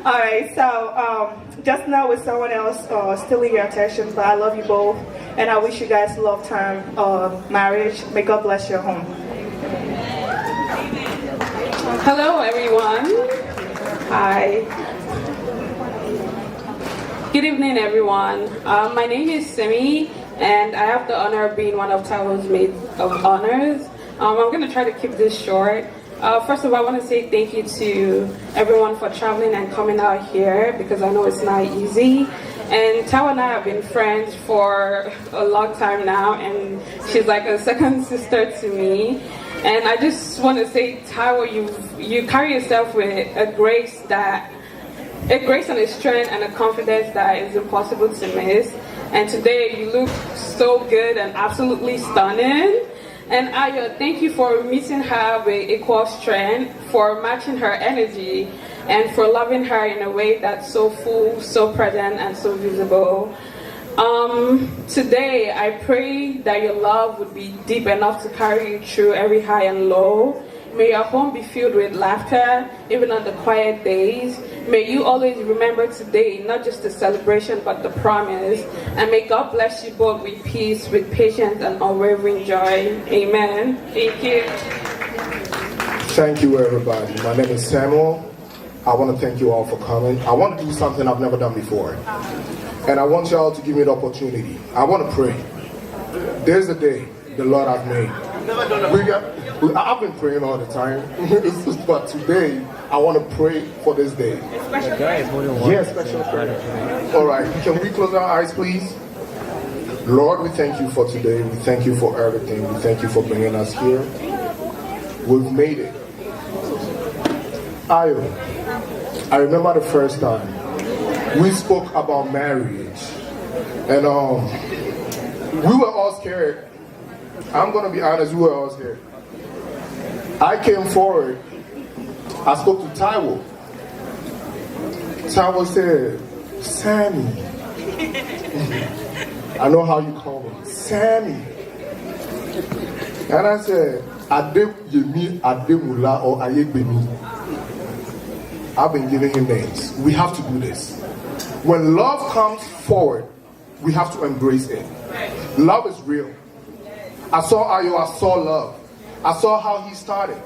[SPEAKER 7] Alright, so just now with someone else stealing your attention, but I love you both, and I wish you guys lifetime marriage. May God bless your home.
[SPEAKER 8] Hello everyone. Hi. Good evening, everyone. My name is Simi, and I have the honor of being one of Taiwo's maids of honors. I'm going to try to keep this short. First of all, I want to say thank you to everyone for traveling and coming out here, because I know it's not easy. And Taiwo and I have been friends for a long time now, and she's like a second sister to me. And I just want to say, Taiwo, you carry yourself with a grace and a strength and a confidence that is impossible to miss. And today you look so good and absolutely stunning. And Ayo, thank you for meeting her with equal strength, for matching her energy, and for loving her in a way that's so full, so present, and so visible. Today, I pray that your love would be deep enough to carry you through every high and low. May your home be filled with laughter, even on the quiet days. May you always remember today, not just the celebration, but the promise. And may God bless you both with peace, with patience, and unwavering joy. Amen. Thank you.
[SPEAKER 6] Thank you, everybody. My name is Samuel. I want to thank you all for coming. I want to do something I've never done before. And I want y'all to give me the opportunity. I want to pray. There's a day the Lord has made. I've been praying all the time. But today, I want to pray for this day. Yes, special prayer. All right, can we close our eyes, please? Lord, we thank you for today. We thank you for everything. We thank you for bringing us here. We've made it. Ayo, I remember the first time we spoke about marriage, and we were all scared. I'm gonna be honest, we were all scared. I came forward, I spoke to Taiwo. Taiwo said, Sammy. I know how you call me, Sammy. And I said, Adem Yemi, Ademula, or Ayebemi. I've been giving him names. We have to do this. When love comes forward, we have to embrace it. Love is real. I saw Ayo, I saw love. I saw how he started.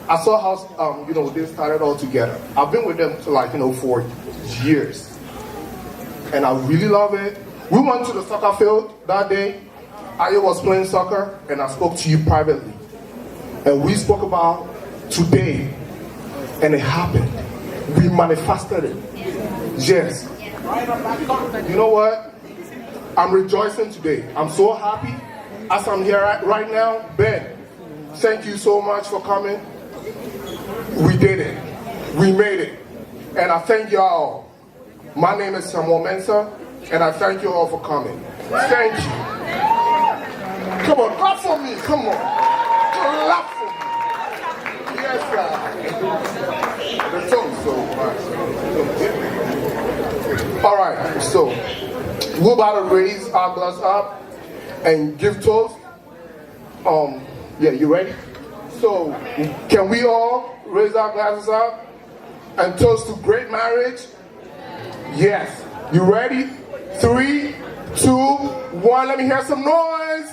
[SPEAKER 6] I saw how they started all together. I've been with them for years. And I really love it. We went to the soccer field that day. Ayo was playing soccer, and I spoke to you privately. And we spoke about today, and it happened. We manifested it. Yes. You know what? I'm rejoicing today. I'm so happy as I'm here right now. Ben, thank you so much for coming. We did it. We made it. And I thank you all. My name is Samuel Mensah, and I thank you all for coming. Thank you. Come on, clap for me. Come on. Clap for me. Yes, God. The tongue so much. All right, so we're about to raise our glass up and give toast. Yeah, you ready? So, can we all raise our glasses up and toast to great marriage? Yes. You ready? 3, 2, 1. Let me hear some noise.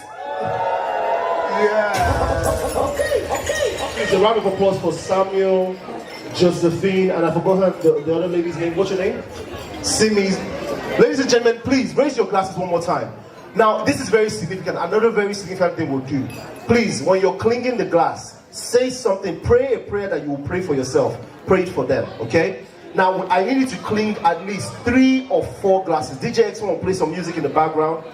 [SPEAKER 6] Yeah. Okay. It's a round of applause for Samuel, Josephine, and I forgot the other lady's name. What's your name? Simi. Ladies and gentlemen, please raise your glasses one more time. Now, this is very significant. Another very significant thing we'll do. Please, when you're clinking the glass, say something. Pray a prayer that you will pray for yourself. Pray it for them, okay? Now, I need you to clink at least 3 or 4 glasses. DJ X will play some music in the background.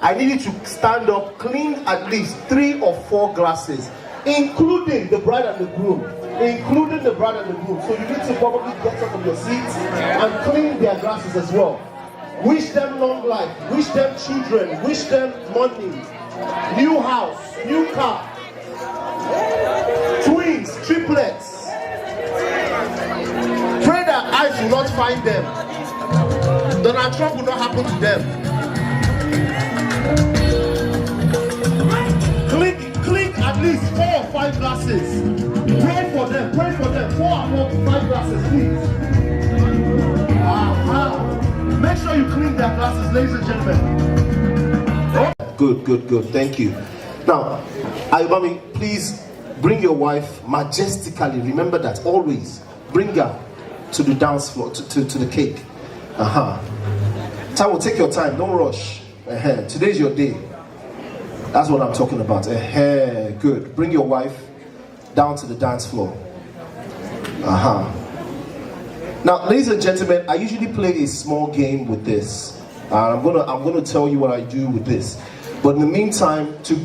[SPEAKER 6] I need you to stand up, clink at least 3 or 4 glasses, including the bride and the groom. Including the bride and the groom. So you need to probably get up from your seats and clean their glasses as well. Wish them long life, wish them children, wish them money, new house, new car, twins, triplets. Pray that eyes will not find them. Donald Trump will not happen to them. Click at least 4 or 5 glasses. Pray for them, 4 or 5 glasses, please. Make sure you clean their glasses, ladies and gentlemen. Good. Thank you. Now, Ayobami, please bring your wife majestically. Remember that always. Bring her to the dance floor, to the cake. Taiwo, take your time. Don't rush. Today's your day. That's what I'm talking about. Good. Bring your wife down to the dance floor. Now, ladies and gentlemen, I usually play a small game with this. I'm gonna tell you what I do with this. But in the meantime, to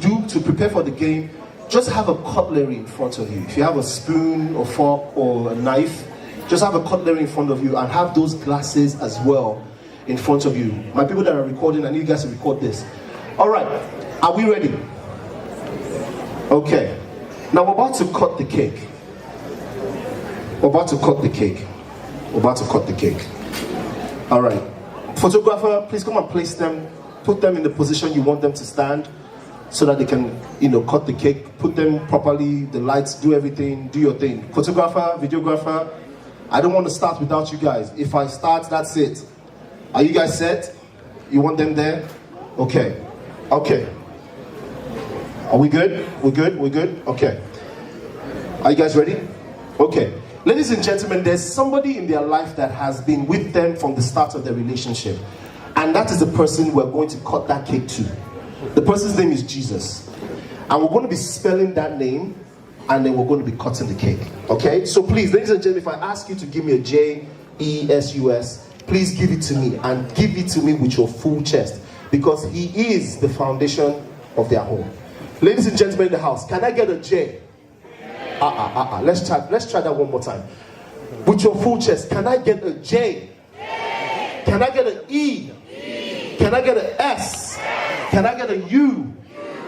[SPEAKER 6] prepare for the game, just have a cutlery in front of you. If you have a spoon or fork or a knife, just have a cutlery in front of you and have those glasses as well in front of you. My people that are recording, I need you guys to record this. All right, are we ready? Okay. Now we're about to cut the cake. We're about to cut the cake. All right. Photographer, please come and place them put them in the position you want them to stand so that they can, you know, cut the cake, put them properly, the lights, do everything, do your thing. Photographer, videographer, I don't want to start without you guys. If I start, that's it. Are you guys set? You want them there? Okay. Okay. Are we good? We're good? We're good? Okay. Are you guys ready? Okay. Ladies and gentlemen, there's somebody in their life that has been with them from the start of their relationship. And that is the person we're going to cut that cake to. The person's name is Jesus. And we're going to be spelling that name, and then we're going to be cutting the cake. Okay? So please, ladies and gentlemen, if I ask you to give me a J-E-S-U-S, please give it to me, and give it to me with your full chest, because he is the foundation of their home. Ladies and gentlemen in the house, can I get a J? Let's try that one more time. With your full chest, can I get a J? Can I get an E? Can I get an S? Can I get a U?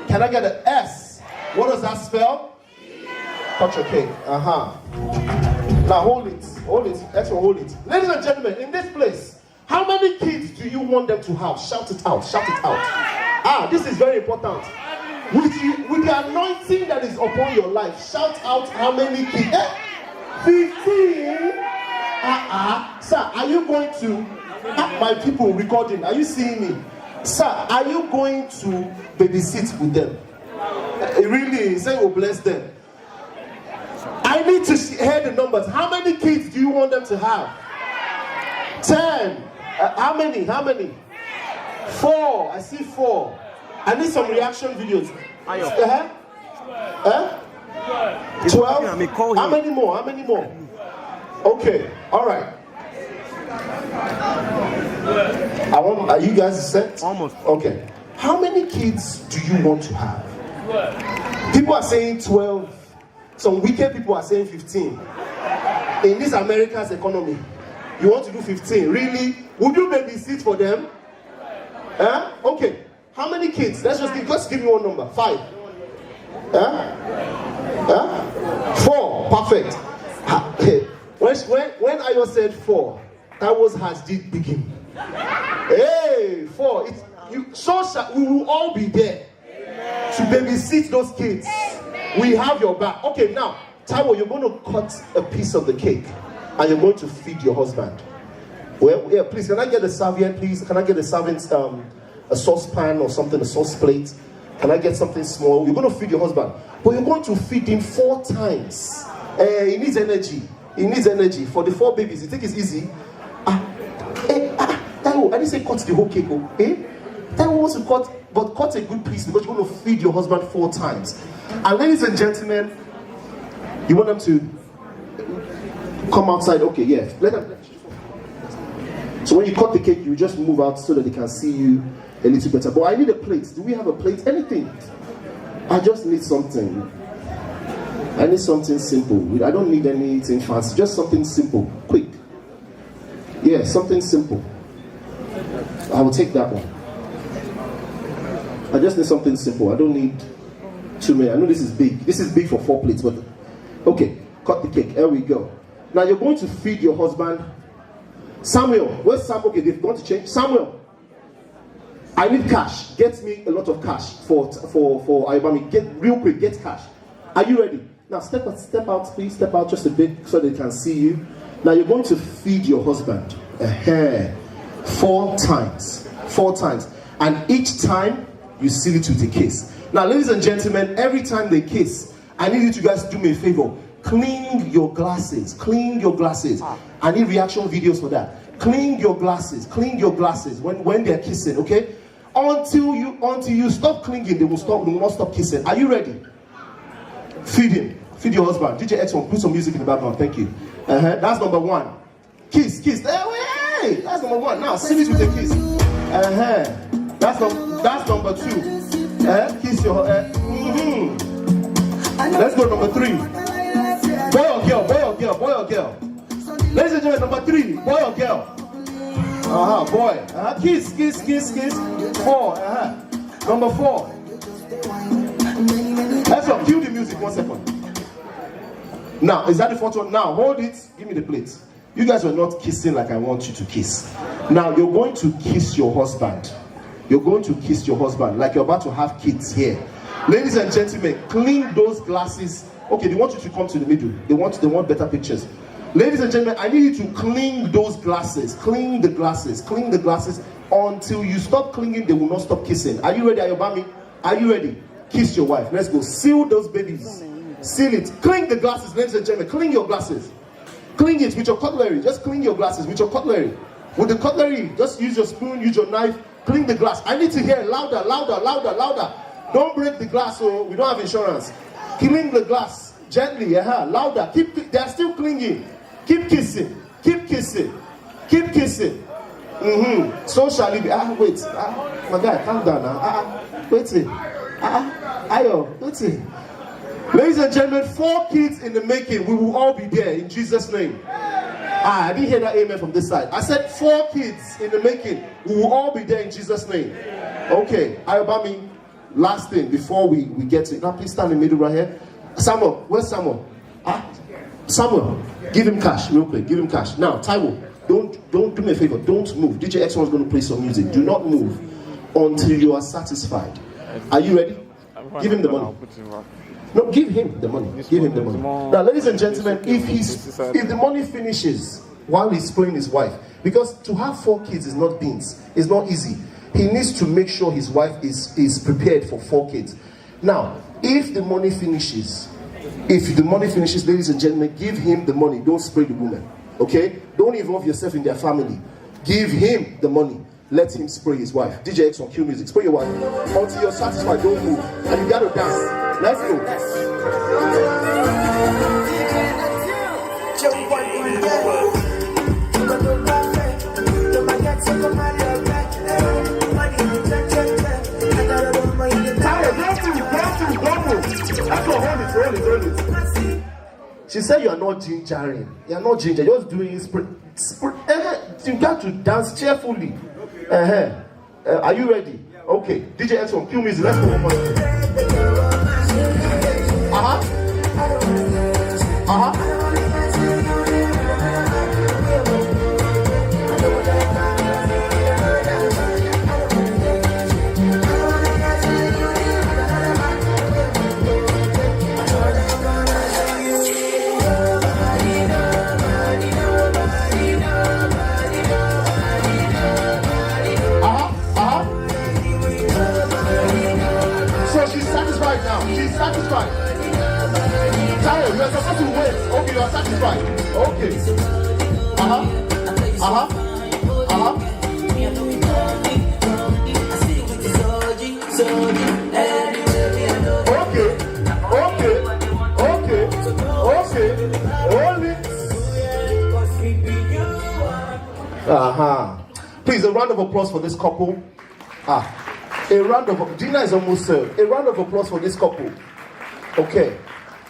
[SPEAKER 6] Can I get an S? What does that spell? Touch your cake. Now hold it. Hold it. Extra hold it. Ladies and gentlemen, in this place, how many kids do you want them to have? Shout it out. Shout it out. This is very important. With the anointing that is upon your life, shout out how many kids? 15? Sir, are you going to, my people recording, are you seeing me? Sir, are you going to babysit with them? Really, say will bless them. I need to hear the numbers. How many kids do you want them to have? 10. How many? How many? 4. I see 4. I need some reaction videos. 12? How many more? How many more? Okay, all right. Are you guys set?
[SPEAKER 9] Almost.
[SPEAKER 6] Okay. How many kids do you want to have? People are saying 12. Some wicked people are saying 15. In this America's economy, you want to do 15. Really? Would you babysit for them? Okay. How many kids? Just give me one number. 5. 4. Perfect. When Ayo said 4, Taiwo's heart did begin. Hey, 4. We will all be there to babysit those kids. We have your back. Okay, now, Taiwo, you're going to cut a piece of the cake and you're going to feed your husband. Well, yeah, please, can I get a serviette, please? Can I get a serviette, a saucepan or something, a sauce plate? Can I get something small? You're going to feed your husband, but you're going to feed him 4 times. He needs energy. He needs energy. For the 4 babies, you think it's easy? Taiwo, I didn't say cut the whole cake. Taiwo wants to cut a good piece because you're going to feed your husband 4 times. And ladies and gentlemen, you want them to come outside? Okay, yeah. Let them. So when you cut the cake, you just move out so that they can see you a little better. But I need a plate. Do we have a plate? Anything? I just need something. I need something simple. I don't need anything fancy. Just something simple, quick. Yeah, something simple. I will take that one. I just need something simple. I don't need too many. I know this is big. This is big for 4 plates, but okay. Cut the cake. There we go. Now you're going to feed your husband. Samuel, where's Samuel? Okay, they've gone to change. Samuel, I need cash. Get me a lot of cash for Ayobami. Get real quick. Get cash. Are you ready? Now step out, please. Step out just a bit so they can see you. Now you're going to feed your husband 4 times. 4 times, and each time you seal it with a kiss. Now, ladies and gentlemen, every time they kiss, I need you to guys do me a favor. Clean your glasses. Clean your glasses. I need reaction videos for that. Clean your glasses. Clean your glasses when they're kissing, okay? Until you stop clinging, they will not stop kissing. Are you ready? Feed him. Feed your husband. DJ X1, put some music in the background. Thank you. That's number 1. Kiss. Hey, that's number 1. Now, seal it with a kiss. That's number 2. Kiss your Let's go number 3. Boy or girl, boy or girl, boy or girl. Ladies and gentlemen, number 3, boy or girl. Boy. Kiss. 4. Number 4. Let's go. Cue the music 1 second. Now, is that the 4th one? Now, hold it. Give me the plate. You guys were not kissing like I want you to kiss. Now, you're going to kiss your husband. You're going to kiss your husband like you're about to have kids here. Ladies and gentlemen, clean those glasses. Okay, they want you to come to the middle. They want better pictures. Ladies and gentlemen, I need you to clean those glasses. Clean the glasses. Clean the glasses. Until you stop cleaning, they will not stop kissing. Are you ready, Ayobami? Are you ready? Kiss your wife. Let's go. Seal those babies. Seal it. Clean the glasses, ladies and gentlemen. Clean your glasses. Clean it with your cutlery. Just clean your glasses with your cutlery. With the cutlery, just use your spoon, use your knife. Clean the glass. I need to hear louder, louder, louder, louder. Don't break the glass, so we don't have insurance. Clean the glass gently, louder. They're still clinging. Keep kissing. Keep kissing. Keep kissing. So shall it be. Wait. My guy, calm down now. Wait. Ayo, wait. Ladies and gentlemen, 4 kids in the making. We will all be there in Jesus' name. I didn't hear that amen from this side. I said 4 kids in the making. We will all be there in Jesus' name. Okay, Ayobami, last thing before we get to it. Now please stand in the middle right here. Samuel, where's Samuel? Samuel, give him cash real quick. Give him cash. Now, Taiwo, don't do me a favor. Don't move. DJ X1 is going to play some music. Do not move until you are satisfied. Are you ready? Give him the money. No, give him the money. Give him the money. Now, ladies and gentlemen, if the money finishes while he's spraying his wife, because to have 4 kids is not beans. It's not easy. He needs to make sure his wife is prepared for 4 kids. Now, if the money finishes, ladies and gentlemen, give him the money. Don't spray the woman. Okay? Don't involve yourself in their family. Give him the money. Let him spray his wife. DJ X on cue music. Spray your wife. Until you're satisfied, don't move. And you gotta dance. Let's go. Hold it. She said you are not gingering. You are not ginger. You're just doing it. You got to dance cheerfully. Are you ready? Okay. DJ X on cue music. Let's go. Satisfied. Taiwo, you are supposed to wait. Okay, you are satisfied. Okay. Okay. Please, a round of applause for this couple. A round of dinner is almost served. A round of applause for this couple. Okay,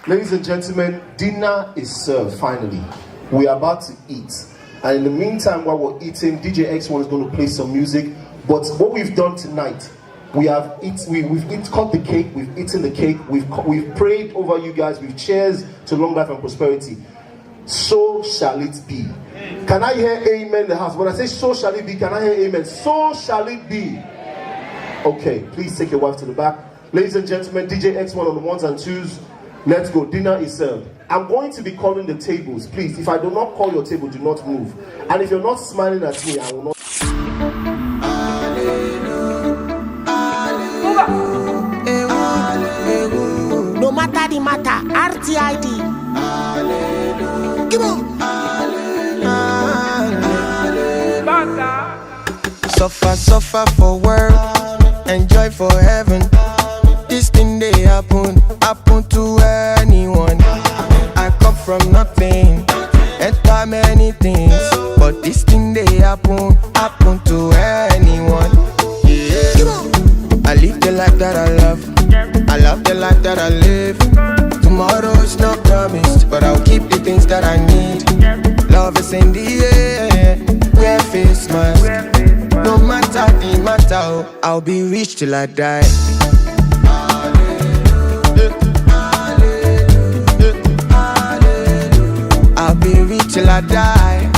[SPEAKER 6] ladies and gentlemen, dinner is served finally. We are about to eat. And in the meantime, while we're eating, DJ X1 is going to play some music. But what we've done tonight, we've cut the cake, we've eaten the cake, we've prayed over you guys, we've cheers to long life and prosperity. So shall it be. Can I hear amen in the house? When I say so shall it be, can I hear amen? So shall it be. Okay, please take your wife to the back. Ladies and gentlemen, DJ X1 on the 1s and 2s. Let's go. Dinner is served. I'm going to be calling the tables. Please, if I do not call your table, do not move. And if you're not smiling at me, I will not.
[SPEAKER 9] No matter the matter, RTID. Come on.
[SPEAKER 10] Suffer for work, enjoy for heaven. This thing they happen to anyone. I come from nothing, enter many things, but this thing they happen to anyone. Yeah. I live the life that I love the life that I live. Tomorrow is not promised, but I'll keep the things that I need. Love is in the air, wear face mask. No matter the matter, I'll be rich till I die. I'll be rich till I die.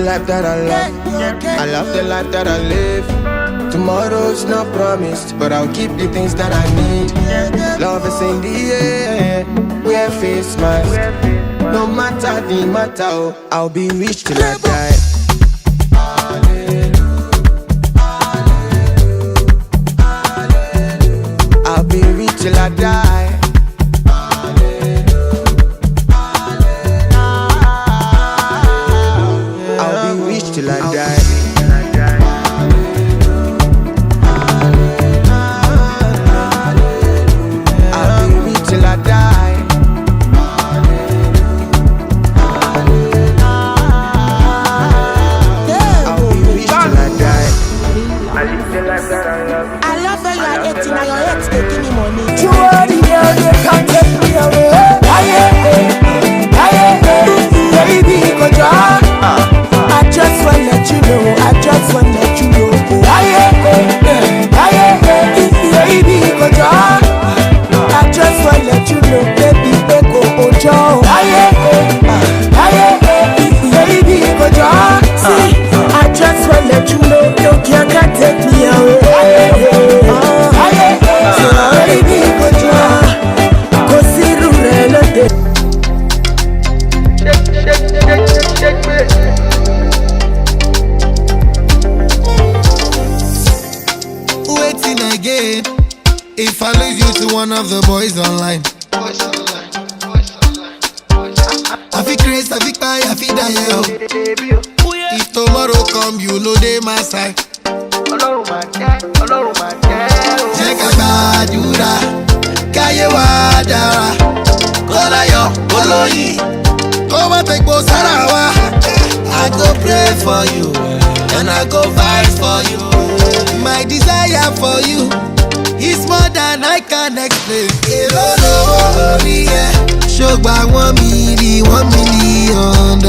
[SPEAKER 10] life that I love. I love the life that I live. Tomorrow's not promised, but I'll keep the things that I need. Love is in the air, wear face mask. No matter the matter, I'll be rich till I die. I'll be rich till I die. I'll be rich till I die. I'll be rich till I die. I'll be rich till I die.
[SPEAKER 9] I love how you are eating and your ex taking me money.
[SPEAKER 1] You are the girl that can't take me away. Baby, go down. I just wanna let you know. I just wanna let you know. Baby, go down. I just wanna let you know. Baby, go ojo. Baby, go down. See, I just wanna let you know. No girl can take me away. So baby, go down. Go see the reality.
[SPEAKER 11] Waiting again. If I lose you to one of the boys online, I feel crazy, I feel cry, I feel die. If tomorrow come, you know they my side. Check a badura, kaye wadara, kola yo, koloyi, koma take bo sarawa. I go pray for you, and I go fight for you. My desire for you is more than I can explain. Show by $1 million, $1 million.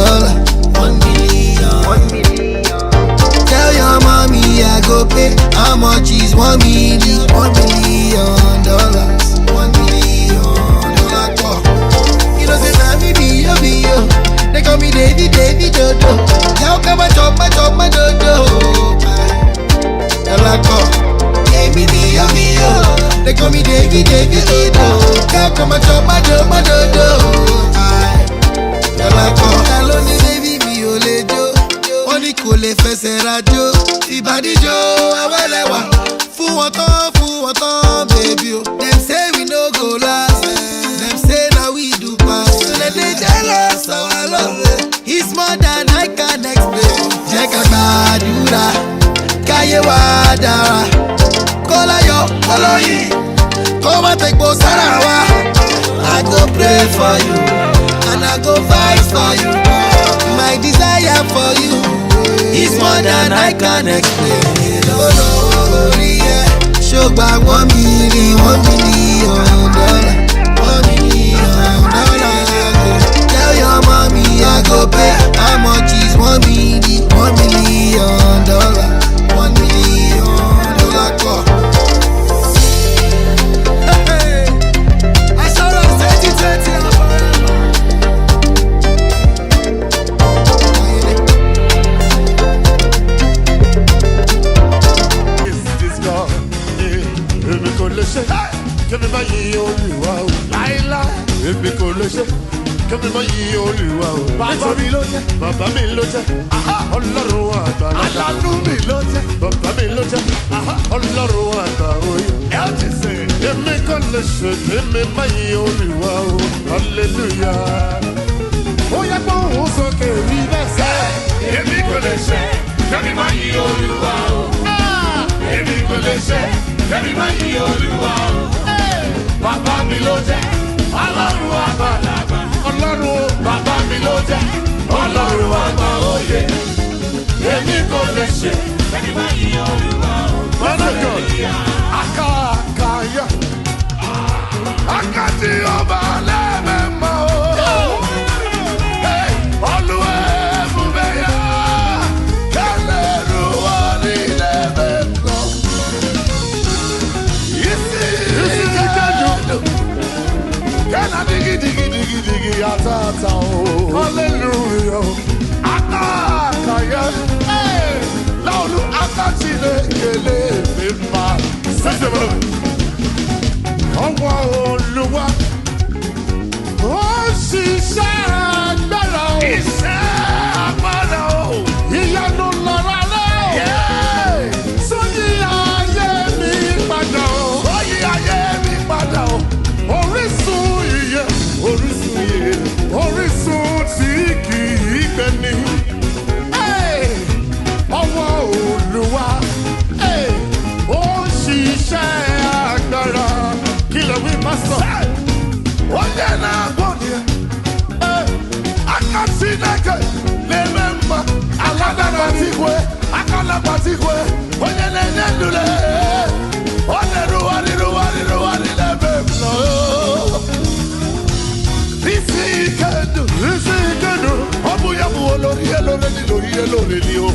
[SPEAKER 11] Tell your mommy I go pay. How much is $1 million? $1 million. $1 million. You know say na me be yo. They call me Davy Dodo. Now come and chop my dodo. Give me the yo. They call me Davy Dodo. Now come and chop my dodo. Hello ni baby mi o le jo. Oni kò lè fẹsẹ̀ rajo. Ìbàdíjọ awẹ́lẹ́wà. Fún wọn tán, baby o. Them say we no go last. Them say na we do pass. So they jealous of our love. It's more than I can explain. Jẹ́ ká gbàdúrà, káyé wá dára. Kọ́lá yọ, kọ́lọ́yìn, kó má tẹ̀gbọ́ sára wa. I go pray for you, and I go fight for you. My desire for you is more than I can explain. Show by $1 million, $1 million. $1 million. Tell your mommy I go pay. How much is $1 million? $1 million. $1 million. Hey, I saw us 2020.
[SPEAKER 6] Kẹ́mi máa yí Olúwa o. Láíláí. Èmi kò lè ṣe. Kẹ́mi máa yí Olúwa o. Bàbá mi ló jẹ́. Bàbá mi ló jẹ́. Ọlọ́run àgbà. Alánú mi ló jẹ́. Bàbá mi ló jẹ́. Ọlọ́run àgbà oyè. Ẹ ó ti sè. Èmi kò lè ṣe. Kẹ́mi máa yí Olúwa o. Hallelujah. Ó yẹ kó òun sókè rí bẹ́ẹ̀ sẹ́. Èmi kò lè ṣe. Kẹ́mi máa yí Olúwa o. Èmi kò lè ṣe. Kẹ́mi máa yí Olúwa o. Bàbá mi ló jẹ́. Ọlọ́run àgbàlagbà. Ọlọ́run bàbá mi ló jẹ́. Ọlọ́run àgbà òye. Èmi kò lè ṣe. Kẹ́mi máa yí Olúwa o. Mọ́nàkọ̀ àkàkàyà. Àkàtì ọba lẹ́mẹ̀mọ́ o. Olúwa ẹ̀bùbẹ̀yà. Kẹ́lẹ́rù wọ́n ní lẹ́mẹ̀mọ́. Kena digi atata o. Hallelujah. Akaka
[SPEAKER 2] kele mi ma. Sẹ́sẹ̀ bọ̀. Ọwọ́ Olúwa ó ṣiṣẹ́ agbára o. Iṣẹ́ agbára o. Ìyanu lọ́ra rẹ̀. Sọ́yí ayé mi padà o. Sọ́yí ayé mi padà o. Orísun iye, orísun iye, orísun tí kì í gbẹni. Ọwọ́ Olúwa ó ṣiṣẹ́ agbára. Kí lè wí pásítọ̀? Ó yẹ náà gbọ́dọ̀ akasi neke lememba alada batikwe akala batikwe onye nenye ndule oneru wari lebemno isi ikendo obu ya bu olori elore ni o